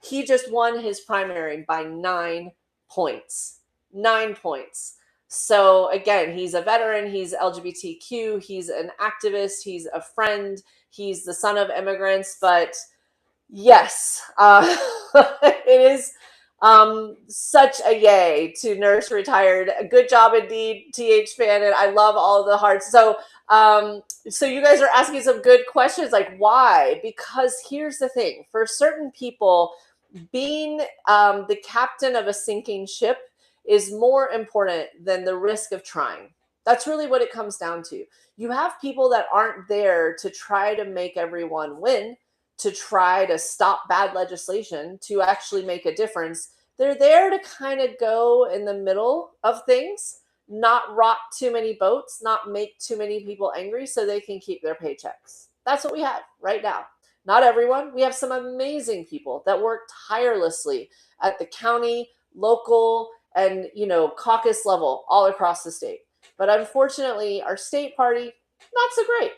he just won his primary by 9 points. 9 points. So again, he's a veteran, he's LGBTQ, he's an activist, he's a friend, he's the son of immigrants. But yes, it is such a yay to nurse retired. Good job indeed, TH Fannin. I love all the hearts. So you guys are asking some good questions, like why? Because here's the thing: for certain people, being the captain of a sinking ship is more important than the risk of trying. That's really what it comes down to. You have people that aren't there to try to make everyone win, to try to stop bad legislation, to actually make a difference. They're there to kind of go in the middle of things, not rock too many boats, not make too many people angry so they can keep their paychecks. That's what we have right now. Not everyone. We have some amazing people that work tirelessly at the county, local, and caucus level all across the state. But unfortunately, our state party, not so great.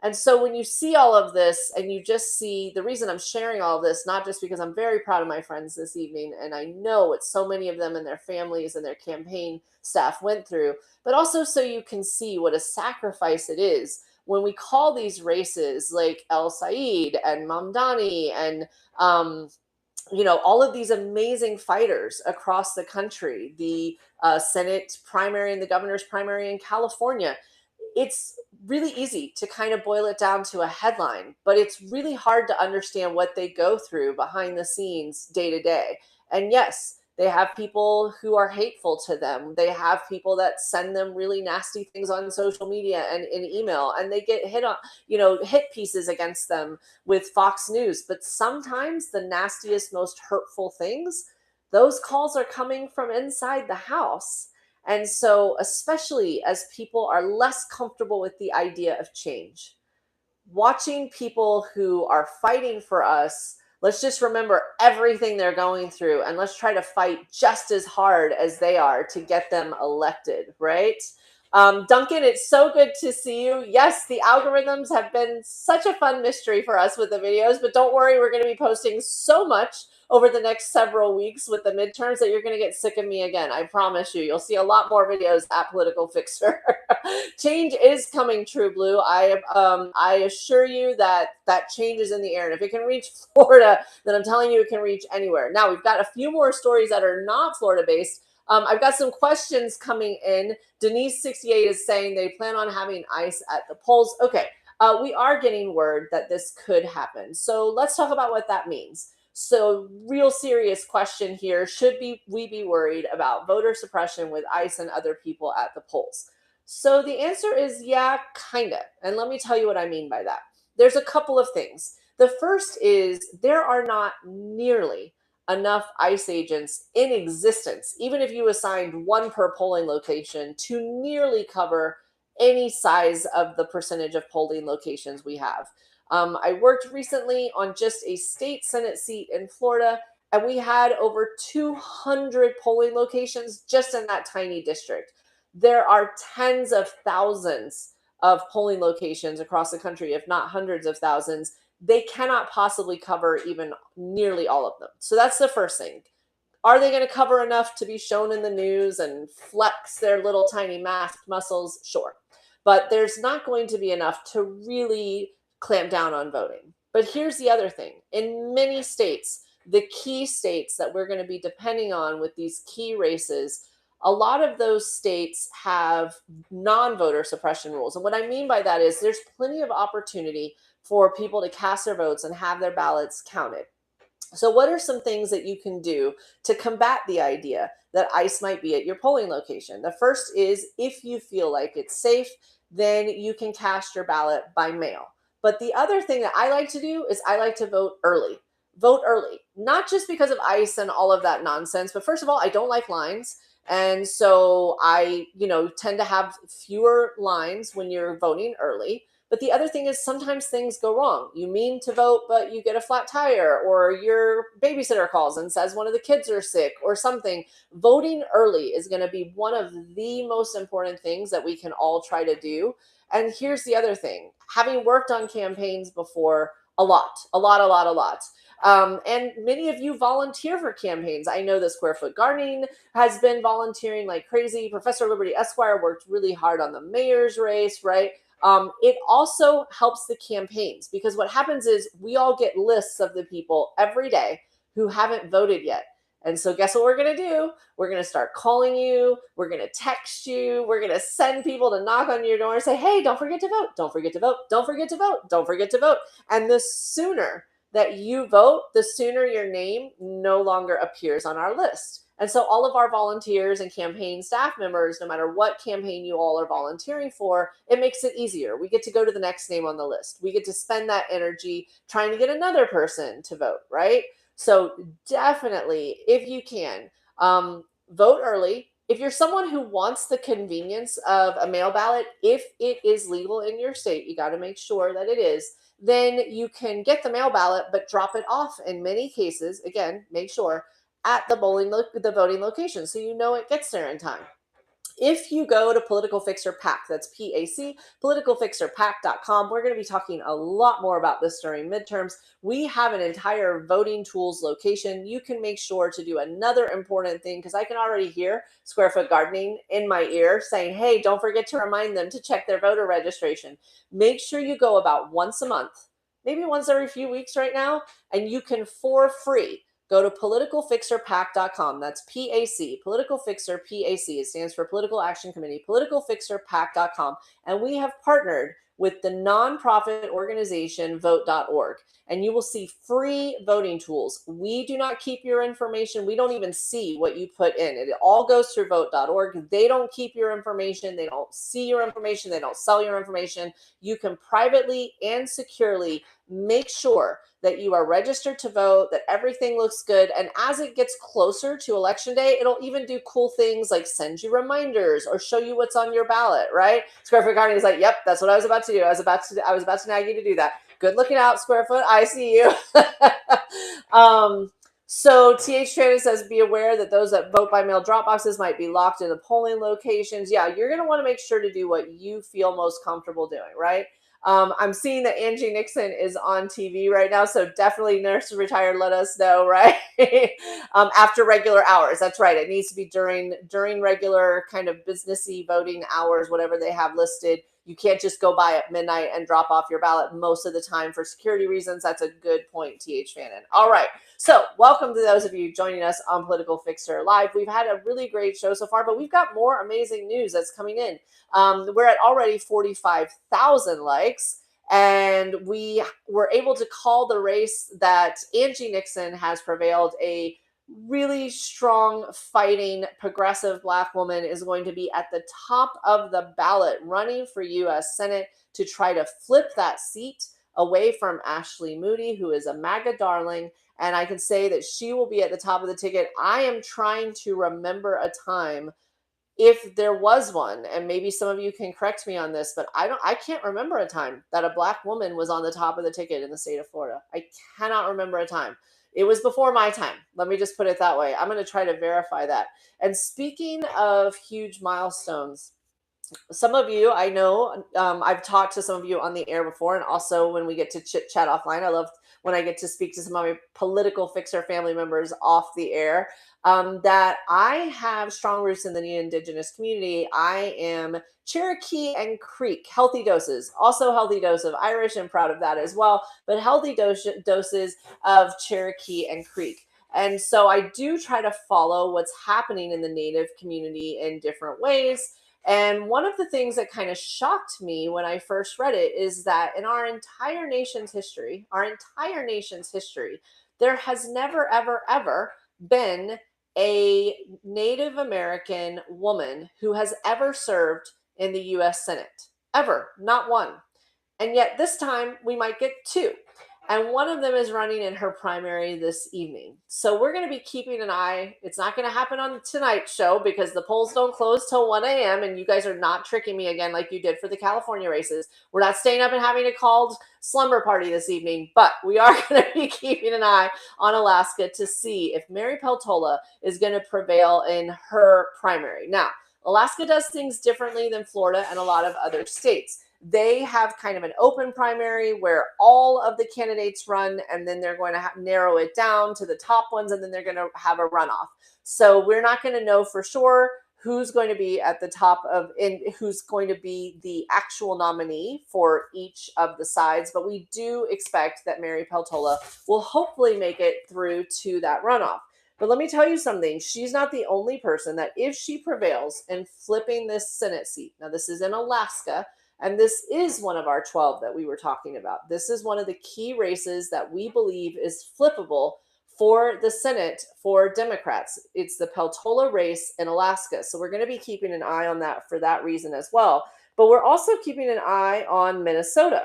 And so when you see all of this and you just see the reason I'm sharing all of this, not just because I'm very proud of my friends this evening, and I know what so many of them and their families and their campaign staff went through, but also so you can see what a sacrifice it is when we call these races like El Said and Mamdani and all of these amazing fighters across the country, the Senate primary and the governor's primary in California. It's really easy to kind of boil it down to a headline, but it's really hard to understand what they go through behind the scenes day to day. And yes, they have people who are hateful to them. They have people that send them really nasty things on social media and in email, and they get hit pieces against them with Fox News. But sometimes the nastiest, most hurtful things, those calls are coming from inside the house. And so, especially as people are less comfortable with the idea of change, watching people who are fighting for us, let's just remember everything they're going through and let's try to fight just as hard as they are to get them elected, right? Duncan, it's so good to see you. Yes, the algorithms have been such a fun mystery for us with the videos, but don't worry, we're going to be posting so much over the next several weeks with the midterms that you're going to get sick of me again. I promise you. You'll see a lot more videos at Political Fixer. Change is coming, True Blue. I assure you that change is in the air. And if it can reach Florida, then I'm telling you it can reach anywhere. Now, we've got a few more stories that are not Florida-based. I've got some questions coming in. Denise68 is saying they plan on having ice at the polls. Okay, we are getting word that this could happen. So let's talk about what that means. So real serious question here. Should we be worried about voter suppression with ICE and other people at the polls? So the answer is yeah, kind of. And let me tell you what I mean by that. There's a couple of things. The first is there are not nearly enough ICE agents in existence, even if you assigned one per polling location, to nearly cover any size of the percentage of polling locations we have. I worked recently on just a state Senate seat in Florida, and we had over 200 polling locations just in that tiny district. There are tens of thousands of polling locations across the country, if not hundreds of thousands. They cannot possibly cover even nearly all of them. So that's the first thing. Are they going to cover enough to be shown in the news and flex their little tiny masked muscles? Sure. But there's not going to be enough to really clamp down on voting. But here's the other thing. In many states, the key states that we're going to be depending on with these key races, a lot of those states have non-voter suppression rules. And what I mean by that is there's plenty of opportunity for people to cast their votes and have their ballots counted. So what are some things that you can do to combat the idea that ICE might be at your polling location? The first is if you feel like it's safe, then you can cast your ballot by mail. But the other thing that I like to do is I like to vote early. Vote early, not just because of ICE and all of that nonsense, but first of all, I don't like lines. And so I, tend to have fewer lines when you're voting early. But the other thing is sometimes things go wrong. You mean to vote, but you get a flat tire, or your babysitter calls and says one of the kids are sick or something. Voting early is going to be one of the most important things that we can all try to do. And here's the other thing. Having worked on campaigns before, a lot. And many of you volunteer for campaigns. I know the Square Foot Gardening has been volunteering like crazy. Professor Liberty Esquire worked really hard on the mayor's race, right? It also helps the campaigns because what happens is we all get lists of the people every day who haven't voted yet. And so guess what we're going to do? We're going to start calling you. We're going to text you. We're going to send people to knock on your door and say, hey, don't forget to vote. Don't forget to vote. Don't forget to vote. Don't forget to vote. And the sooner that you vote, the sooner your name no longer appears on our list. And so all of our volunteers and campaign staff members, no matter what campaign you all are volunteering for, it makes it easier. We get to go to the next name on the list. We get to spend that energy trying to get another person to vote, right? So definitely, if you can, vote early. If you're someone who wants the convenience of a mail ballot, if it is legal in your state, you got to make sure that it is, then you can get the mail ballot, but drop it off in many cases. Again, make sure at the voting location so you know it gets there in time. If you go to Political Fixer PAC, that's PAC, politicalfixerpac.com, we're going to be talking a lot more about this during midterms. We have an entire voting tools location. You can make sure to do another important thing because I can already hear Square Foot Gardening in my ear saying, hey, don't forget to remind them to check their voter registration. Make sure you go about once a month, maybe once every few weeks right now, and you can for free go to politicalfixerpac.com. That's PAC, Political Fixer, PAC. It stands for Political Action Committee, politicalfixerpac.com. And we have partnered with the nonprofit organization vote.org. And you will see free voting tools. We do not keep your information. We don't even see what you put in. It all goes through vote.org. They don't keep your information. They don't see your information. They don't sell your information. You can privately and securely make sure that you are registered to vote, that everything looks good. And as it gets closer to election day, it'll even do cool things like send you reminders or show you what's on your ballot, right? Square Foot Gardening is like, yep, that's what I was about to do. I was about to nag you to do that. Good looking out, Square Foot. I see you. So TH Trader says, be aware that those that vote by mail drop boxes might be locked in the polling locations. Yeah, you're going to want to make sure to do what you feel most comfortable doing, right? I'm seeing that Angie Nixon is on TV right now, so definitely Nurse Retired, let us know, right? After regular hours, that's right. It needs to be during regular kind of businessy voting hours, whatever they have listed. you can't just go by at midnight and drop off your ballot most of the time for security reasons. That's a good point, TH Fannin. All right. So welcome to those of you joining us on Political Fixer Live. We've had a really great show so far, but we've got more amazing news that's coming in. We're at already 45,000 likes, and we were able to call the race that Angie Nixon has prevailed. A really strong, fighting, progressive Black woman is going to be at the top of the ballot running for U.S. Senate to try to flip that seat away from Ashley Moody, who is a MAGA darling. And I can say that she will be at the top of the ticket. I am trying to remember a time, if there was one, and maybe some of you can correct me on this, but I can't remember a time that a Black woman was on the top of the ticket in the state of Florida. I cannot remember a time. It was before my time. Let me just put it that way. I'm going to try to verify that. And speaking of huge milestones, some of you, I know, I've talked to some of you on the air before, and also when we get to chit chat offline. I love when I get to speak to some of my Political Fixer family members off the air, that I have strong roots in the Indigenous community. I am Cherokee and Creek, healthy doses, also healthy dose of Irish, and proud of that as well, but healthy doses of Cherokee and Creek. And so I do try to follow what's happening in the Native community in different ways. And one of the things that kind of shocked me when I first read it is that in our entire nation's history, there has never, ever, ever been a Native American woman who has ever served in the U.S. Senate. Ever. Not one. And yet this time we might get two. And one of them is running in her primary this evening. So we're going to be keeping an eye. It's not going to happen on tonight's show because the polls don't close till 1 a.m. And you guys are not tricking me again like you did for the California races. We're not staying up and having a called slumber party this evening, but we are going to be keeping an eye on Alaska to see if Mary Peltola is going to prevail in her primary. Now, Alaska does things differently than Florida and a lot of other states. They have kind of an open primary where all of the candidates run, and then they're going to narrow it down to the top ones, and then they're going to have a runoff. So we're not going to know for sure who's going to be at the top of, and who's going to be the actual nominee for each of the sides. But we do expect that Mary Peltola will hopefully make it through to that runoff. But let me tell you something. She's not the only person that, if she prevails in flipping this Senate seat, now this is in Alaska, and this is one of our 12 that we were talking about. This is one of the key races that we believe is flippable for the Senate for Democrats. It's the Peltola race in Alaska. So we're going to be keeping an eye on that for that reason as well. But we're also keeping an eye on Minnesota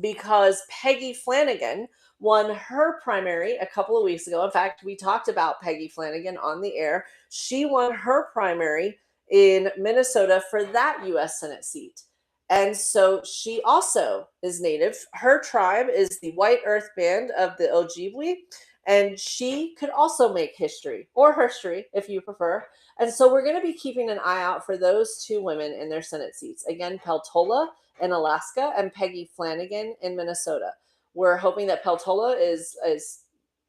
because Peggy Flanagan won her primary a couple of weeks ago. In fact, we talked about Peggy Flanagan on the air. She won her primary in Minnesota for that U.S. Senate seat. And so she also is Native. Her tribe is the White Earth Band of the Ojibwe, and she could also make history, or herstory if you prefer. And so we're going to be keeping an eye out for those two women in their Senate seats. Again, Peltola in Alaska and Peggy Flanagan in Minnesota. We're hoping that Peltola is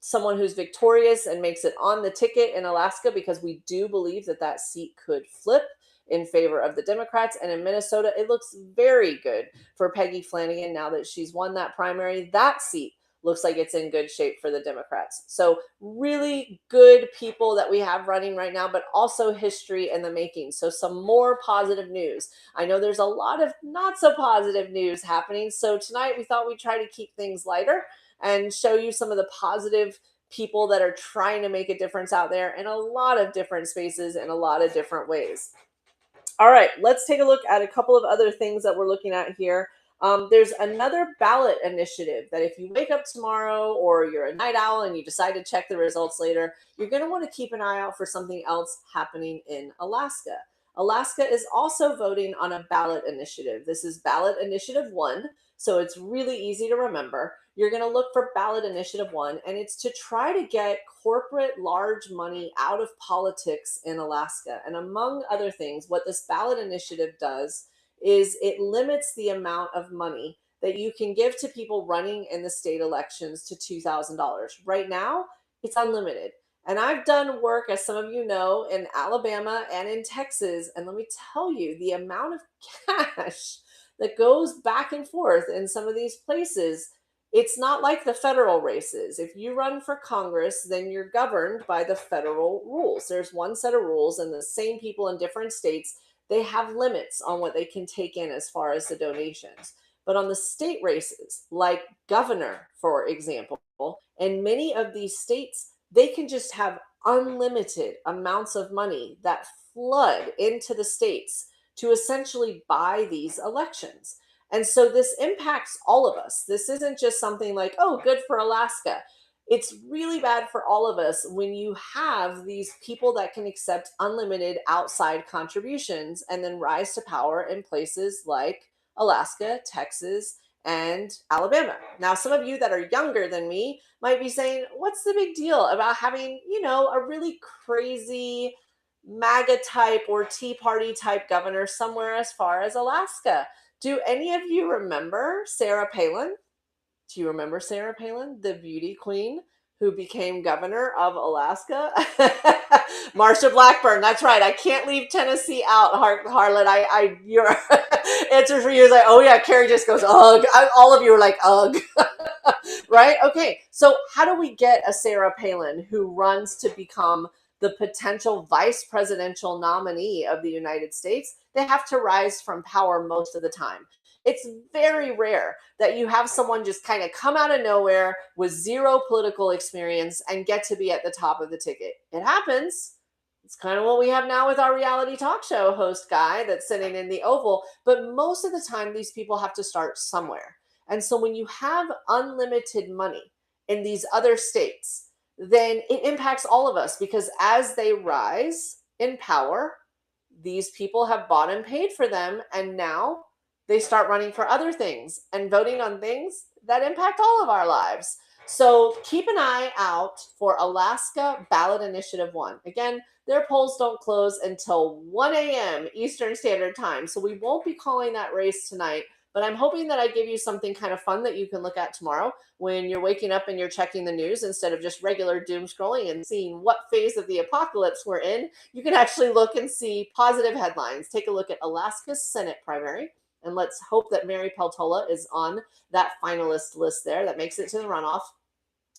someone who's victorious and makes it on the ticket in Alaska, because we do believe that that seat could flip in favor of the Democrats. And in Minnesota, it looks very good for Peggy Flanagan now that she's won that primary. That seat looks like it's in good shape for the Democrats. So really good people that we have running right now, but also history in the making. So some more positive news. I know there's a lot of not so positive news happening. So tonight we thought we'd try to keep things lighter and show you some of the positive people that are trying to make a difference out there in a lot of different spaces in a lot of different ways. All right, let's take a look at a couple of other things that we're looking at here. There's another ballot initiative that if you wake up tomorrow or you're a night owl and you decide to check the results later, you're going to want to keep an eye out for something else happening in Alaska. Alaska is also voting on a ballot initiative. This is ballot initiative 1, so it's really easy to remember. You're going to look for ballot initiative 1, and it's to try to get corporate large money out of politics in Alaska. And among other things, what this ballot initiative does is it limits the amount of money that you can give to people running in the state elections to $2,000. Right now, it's unlimited. And I've done work, as some of you know, in Alabama and in Texas. And let me tell you, the amount of cash that goes back and forth in some of these places, it's not like the federal races. If you run for Congress, then you're governed by the federal rules. There's one set of rules, and the same people in different states, they have limits on what they can take in as far as the donations. But on the state races, like governor, for example, in many of these states, they can just have unlimited amounts of money that flood into the states to essentially buy these elections. And so this impacts all of us. This isn't just something like, oh, good for Alaska. It's really bad for all of us when you have these people that can accept unlimited outside contributions and then rise to power in places like Alaska, Texas, and Alabama. Now, some of you that are younger than me might be saying, what's the big deal about having, a really crazy MAGA type or Tea Party type governor somewhere as far as Alaska? Do any of you remember Sarah Palin? Do you remember Sarah Palin, the beauty queen who became governor of Alaska? Marsha Blackburn. That's right. I can't leave Tennessee out, Harlan. Your answer for you is like, oh yeah, Carrie just goes, ugh. All of you are like, ugh. Right? Okay. So how do we get a Sarah Palin who runs to become the potential vice presidential nominee of the United States? They have to rise from power most of the time. It's very rare that you have someone just kind of come out of nowhere with zero political experience and get to be at the top of the ticket. It happens. It's kind of what we have now with our reality talk show host guy that's sitting in the Oval. But most of the time, these people have to start somewhere. And so when you have unlimited money in these other states, then it impacts all of us, because as they rise in power, these people have bought and paid for them. And now they start running for other things and voting on things that impact all of our lives. So keep an eye out for Alaska Ballot Initiative 1. Again, their polls don't close until 1 a.m. Eastern Standard Time. So we won't be calling that race tonight, but I'm hoping that I give you something kind of fun that you can look at tomorrow when you're waking up and you're checking the news instead of just regular doom scrolling and seeing what phase of the apocalypse we're in. You can actually look and see positive headlines. Take a look at Alaska's Senate primary. And let's hope that Mary Peltola is on that finalist list there that makes it to the runoff.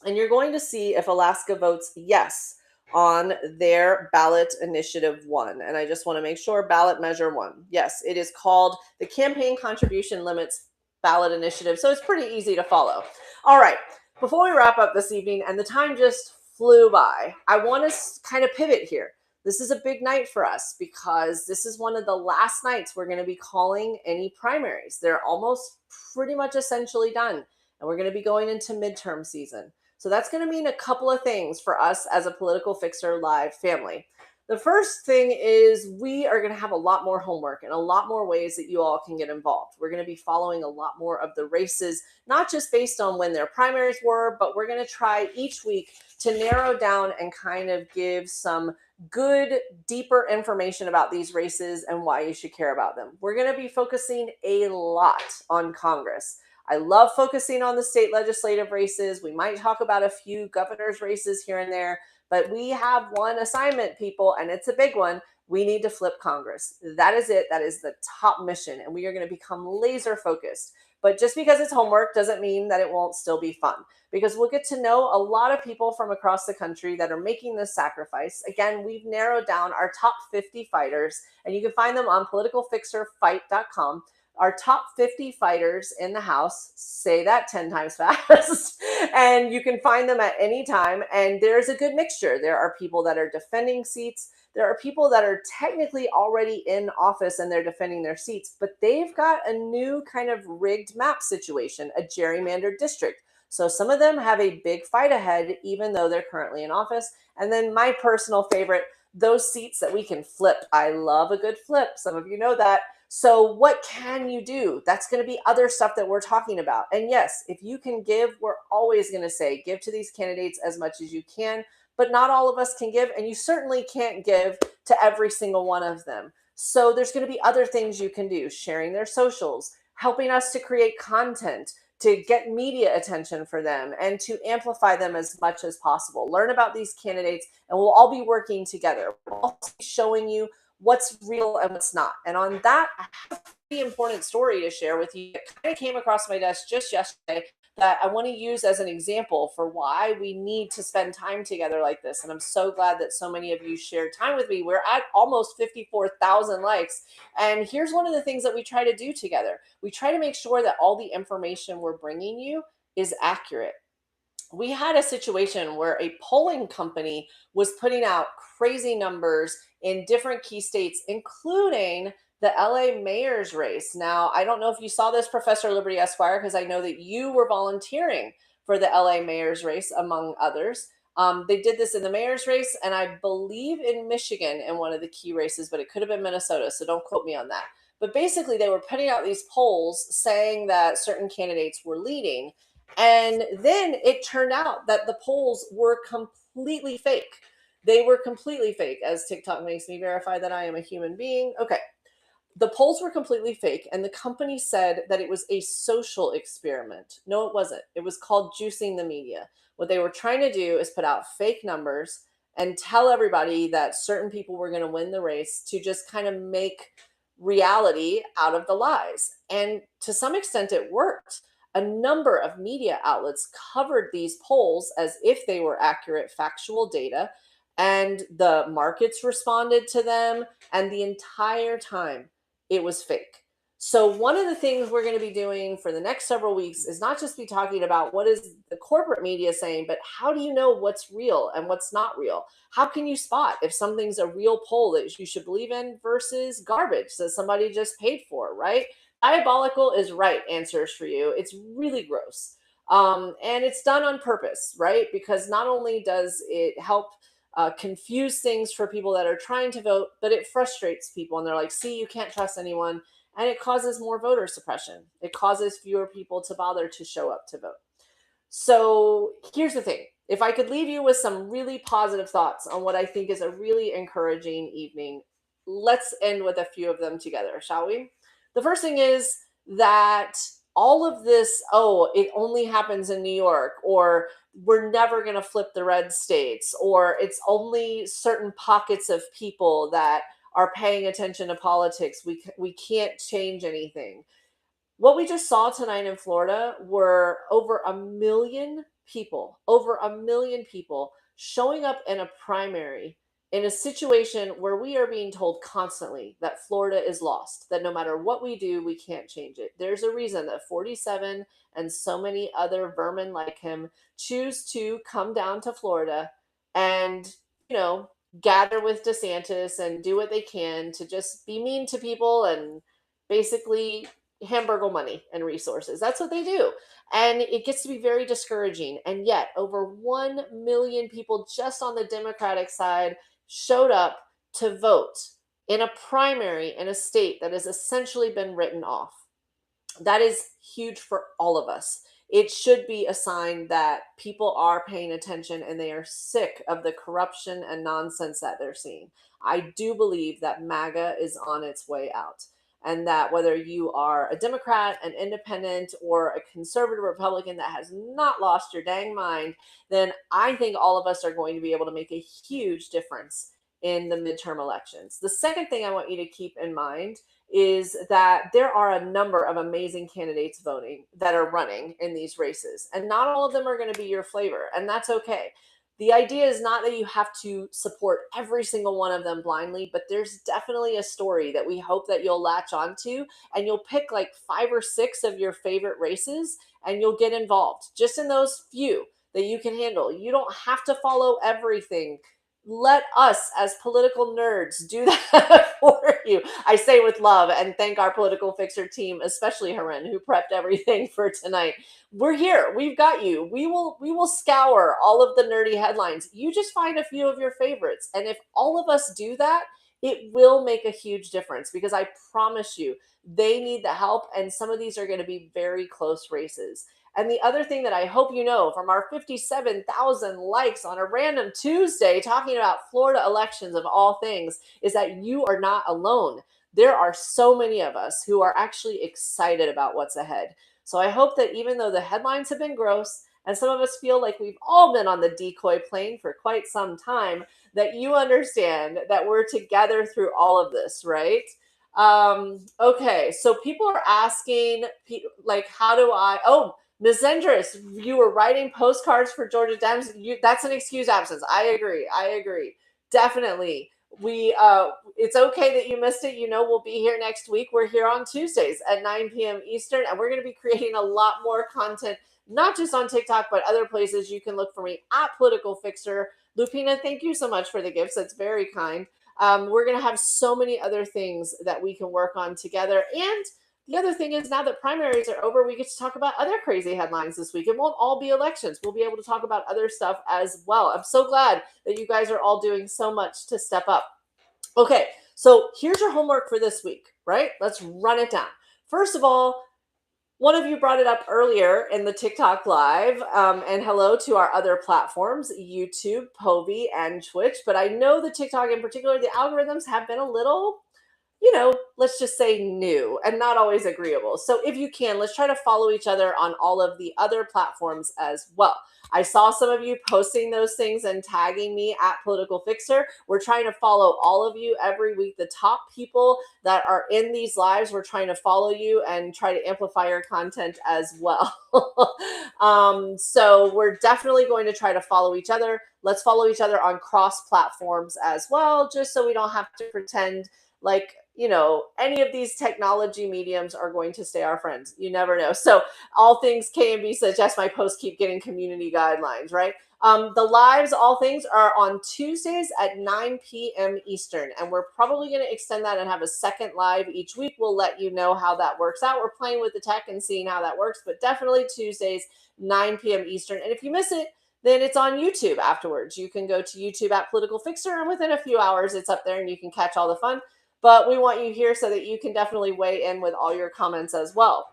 And you're going to see if Alaska votes yes on their ballot initiative 1. And I just want to make sure, ballot measure 1. Yes, it is called the Campaign Contribution Limits Ballot Initiative. So it's pretty easy to follow. All right, before we wrap up this evening, and the time just flew by, I want to kind of pivot here. This is a big night for us because this is one of the last nights we're going to be calling any primaries. They're almost pretty much essentially done, and we're going to be going into midterm season. So that's going to mean a couple of things for us as a Political Fixer Live family. The first thing is we are going to have a lot more homework and a lot more ways that you all can get involved. We're going to be following a lot more of the races, not just based on when their primaries were, but we're going to try each week to narrow down and kind of give some good, deeper information about these races and why you should care about them. We're going to be focusing a lot on Congress. I love focusing on the state legislative races. We might talk about a few governor's races here and there, but we have one assignment, people, and it's a big one. We need to flip Congress. That is it. That is the top mission, and we are going to become laser focused. But just because it's homework doesn't mean that it won't still be fun, because we'll get to know a lot of people from across the country that are making this sacrifice. Again, we've narrowed down our top 50 fighters, and you can find them on politicalfixerfight.com. Our top 50 fighters in the House, say that 10 times fast, and you can find them at any time. And there's a good mixture. There are people that are defending seats. There are people that are technically already in office and they're defending their seats, but they've got a new kind of rigged map situation, a gerrymandered district. So some of them have a big fight ahead, even though they're currently in office. And then my personal favorite, those seats that we can flip. I love a good flip. Some of you know that. So what can you do? That's going to be other stuff that we're talking about. And yes, if you can give, we're always going to say give to these candidates as much as you can, but not all of us can give, and you certainly can't give to every single one of them. So there's going to be other things you can do, sharing their socials, helping us to create content, to get media attention for them, and to amplify them as much as possible. Learn about these candidates, and we'll all be working together. We'll also be showing you what's real and what's not. And on that, I have a pretty important story to share with you. It kind of came across my desk just yesterday that I want to use as an example for why we need to spend time together like this. And I'm so glad that so many of you shared time with me. We're at almost 54,000 likes. And here's one of the things that we try to do together. We try to make sure that all the information we're bringing you is accurate. We had a situation where a polling company was putting out crazy numbers in different key states, including the LA mayor's race. Now, I don't know if you saw this, Professor Liberty Esquire, because I know that you were volunteering for the LA mayor's race, among others. They did this in the mayor's race, and I believe in Michigan in one of the key races, but it could have been Minnesota, so don't quote me on that. But basically, they were putting out these polls saying that certain candidates were leading. And then it turned out that the polls were completely fake. They were completely fake, as TikTok makes me verify that I am a human being. Okay. The polls were completely fake, and the company said that it was a social experiment. No, it wasn't. It was called juicing the media. What they were trying to do is put out fake numbers and tell everybody that certain people were going to win the race to just kind of make reality out of the lies. And to some extent, it worked. A number of media outlets covered these polls as if they were accurate, factual data, and the markets responded to them. And the entire time, it was fake. So one of the things we're going to be doing for the next several weeks is not just be talking about what is the corporate media saying, but how do you know what's real and what's not real? How can you spot if something's a real poll that you should believe in versus garbage that somebody just paid for, right? Diabolical is right answers for you. It's really gross. And it's done on purpose, right? Because not only does it help confuse things for people that are trying to vote, but it frustrates people. And they're like, see, you can't trust anyone. And it causes more voter suppression. It causes fewer people to bother to show up to vote. So here's the thing. If I could leave you with some really positive thoughts on what I think is a really encouraging evening, let's end with a few of them together, shall we? The first thing is that all of this, oh, it only happens in New York, or we're never going to flip the red states, or it's only certain pockets of people that are paying attention to politics. We can't change anything. What we just saw tonight in Florida were over a million people showing up in a primary in a situation where we are being told constantly that Florida is lost, that no matter what we do, we can't change it. There's a reason that 47 and so many other vermin like him choose to come down to Florida and, gather with DeSantis and do what they can to just be mean to people and basically hamburger money and resources. That's what they do. And it gets to be very discouraging. And yet, over 1 million people just on the Democratic side showed up to vote in a primary in a state that has essentially been written off. That is huge for all of us. It should be a sign that people are paying attention and they are sick of the corruption and nonsense that they're seeing. I do believe that MAGA is on its way out, and that whether you are a Democrat, an independent, or a conservative Republican that has not lost your dang mind, then I think all of us are going to be able to make a huge difference in the midterm elections. The second thing I want you to keep in mind is that there are a number of amazing candidates voting that are running in these races, and not all of them are going to be your flavor, and that's okay. The idea is not that you have to support every single one of them blindly, but there's definitely a story that we hope that you'll latch onto, and you'll pick like 5 or 6 of your favorite races and you'll get involved just in those few that you can handle. You don't have to follow everything. Let us as political nerds do that for you. I say with love, and thank our political fixer team, especially Haren, who prepped everything for tonight. We're here. We've got you. We will scour all of the nerdy headlines. You just find a few of your favorites. And if all of us do that, it will make a huge difference, because I promise you, they need the help. And some of these are going to be very close races. And the other thing that I hope you know from our 57,000 likes on a random Tuesday talking about Florida elections of all things is that you are not alone. There are so many of us who are actually excited about what's ahead. So I hope that even though the headlines have been gross and some of us feel like we've all been on the decoy plane for quite some time, that you understand that we're together through all of this, right? Okay, so people are asking, like, how do I? Oh, Ms. Zendris, you were writing postcards for Georgia Dems. That's an excuse absence. I agree. I agree. Definitely. It's okay that you missed it. We'll be here next week. We're here on Tuesdays at 9 p.m. Eastern, and we're going to be creating a lot more content, not just on TikTok, but other places. You can look for me at Political Fixer. Lupina, thank you so much for the gifts. That's very kind. We're going to have so many other things that we can work on together. And the other thing is, now that primaries are over, we get to talk about other crazy headlines this week. It won't all be elections. We'll be able to talk about other stuff as well. I'm so glad that you guys are all doing so much to step up. Okay, so here's your homework for this week, right? Let's run it down. First of all, one of you brought it up earlier in the TikTok live, and hello to our other platforms, YouTube, Povey, and Twitch. But I know the TikTok in particular, the algorithms have been a little, let's just say new and not always agreeable. So if you can, let's try to follow each other on all of the other platforms as well. I saw some of you posting those things and tagging me at Political Fixer. We're trying to follow all of you every week. The top people that are in these lives, we're trying to follow you and try to amplify your content as well. So we're definitely going to try to follow each other. Let's follow each other on cross platforms as well, just so we don't have to pretend like any of these technology mediums are going to stay our friends. You never know. So all things KMB suggest my posts keep getting community guidelines, right? The lives, all things, are on Tuesdays at 9 p.m. Eastern, and we're probably going to extend that and have a second live each week. We'll let you know how that works out. We're playing with the tech and seeing how that works, but definitely Tuesdays, 9 p.m. Eastern. And if you miss it, then it's on YouTube afterwards. You can go to YouTube at Political Fixer, and within a few hours, it's up there and you can catch all the fun. But we want you here so that you can definitely weigh in with all your comments as well.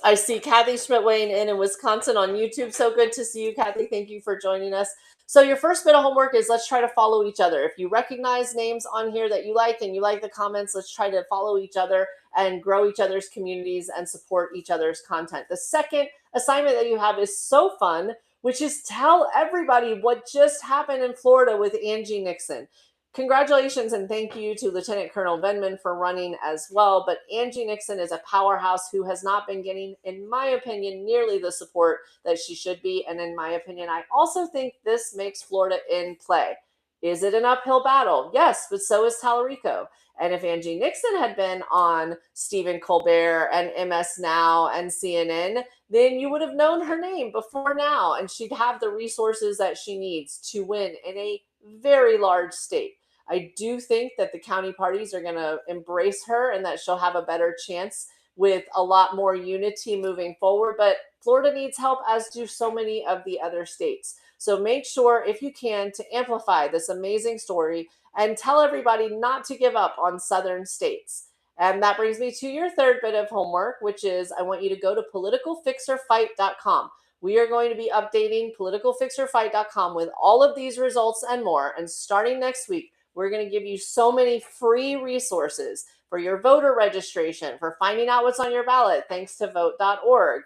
I see Kathy Schmidt weighing in Wisconsin on YouTube. So good to see you, Kathy. Thank you for joining us. So your first bit of homework is, let's try to follow each other. If you recognize names on here that you like and you like the comments, let's try to follow each other and grow each other's communities and support each other's content. The second assignment that you have is so fun, which is tell everybody what just happened in Florida with Angie Nixon. Congratulations and thank you to Lieutenant Colonel Venman for running as well. But Angie Nixon is a powerhouse who has not been getting, in my opinion, nearly the support that she should be. And in my opinion, I also think this makes Florida in play. Is it an uphill battle? Yes, but so is Tallarico. And if Angie Nixon had been on Stephen Colbert and MS Now and CNN, then you would have known her name before now, and she'd have the resources that she needs to win in a very large state. I do think that the county parties are going to embrace her and that she'll have a better chance with a lot more unity moving forward. But Florida needs help, as do so many of the other states. So make sure, if you can, to amplify this amazing story and tell everybody not to give up on southern states. And that brings me to your third bit of homework, which is I want you to go to politicalfixerfight.com. We are going to be updating politicalfixerfight.com with all of these results and more. And starting next week, we're going to give you so many free resources for your voter registration, for finding out what's on your ballot, thanks to vote.org,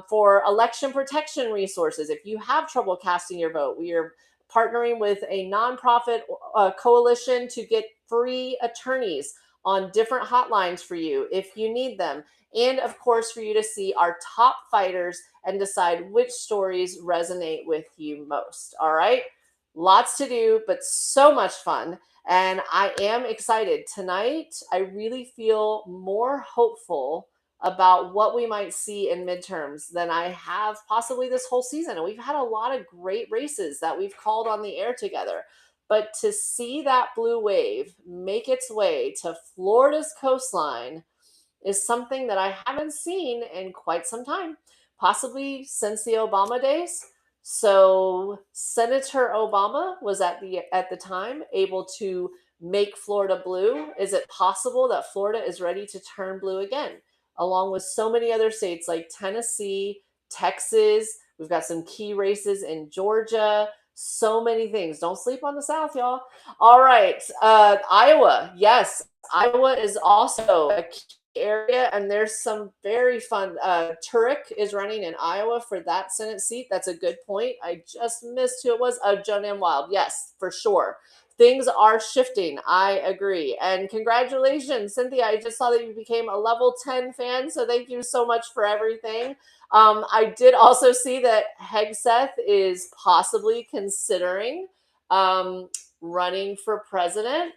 for election protection resources. If you have trouble casting your vote, we are partnering with a nonprofit coalition to get free attorneys on different hotlines for you if you need them. And of course, for you to see our top fighters and decide which stories resonate with you most. All right. Lots to do, but so much fun. And I am excited. Tonight, I really feel more hopeful about what we might see in midterms than I have possibly this whole season. And we've had a lot of great races that we've called on the air together. But to see that blue wave make its way to Florida's coastline is something that I haven't seen in quite some time, possibly since the Obama days. So Senator Obama was at the time able to make Florida blue. Is it possible that Florida is ready to turn blue again, along with so many other states like Tennessee, Texas? We've got some key races in Georgia. So many things. Don't sleep on the South, y'all. All right. Iowa. Yes, Iowa is also a area, and there's some very fun. Turek is running in Iowa for that Senate seat. That's a good point. I just missed who it was. Joanne Wild. Yes, for sure. Things are shifting. I agree. And congratulations, Cynthia. I just saw that you became a level 10 fan. So thank you so much for everything. I did also see that Hegseth is possibly considering running for president.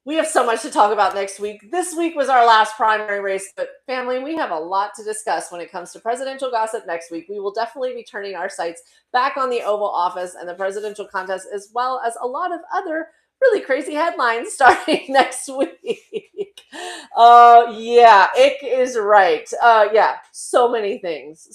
We have so much to talk about next week. This week was our last primary race, but family, we have a lot to discuss when it comes to presidential gossip next week. We will definitely be turning our sights back on the Oval Office and the presidential contest, as well as a lot of other really crazy headlines starting next week. Yeah, Ick is right. Yeah, so many things.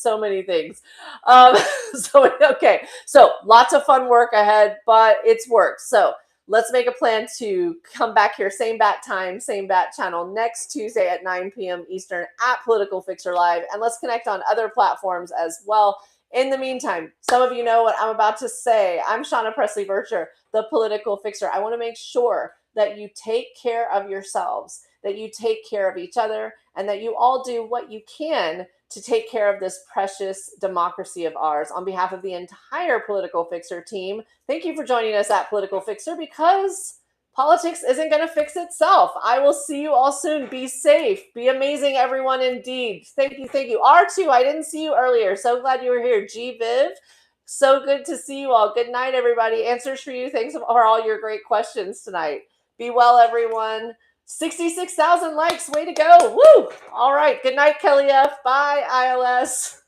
Okay, so lots of fun work ahead, but it's work. So let's make a plan to come back here, same bat time, same bat channel, next Tuesday at 9 p.m. Eastern at Political Fixer Live. And let's connect on other platforms as well. In the meantime, some of you know what I'm about to say. I'm Shauna Presley Bircher, the Political Fixer. I want to make sure that you take care of yourselves, that you take care of each other, and that you all do what you can to take care of this precious democracy of ours. On behalf of the entire Political Fixer team, thank you for joining us at Political Fixer, because politics isn't going to fix itself. I will see you all soon. Be safe. Be amazing, everyone, indeed. Thank you. Thank you. R2, I didn't see you earlier. So glad you were here. G Viv, so good to see you all. Good night, everybody. Answers for you. Thanks for all your great questions tonight. Be well, everyone. 66,000 likes. Way to go. Woo! All right. Good night, Kelly F. Bye, ILS.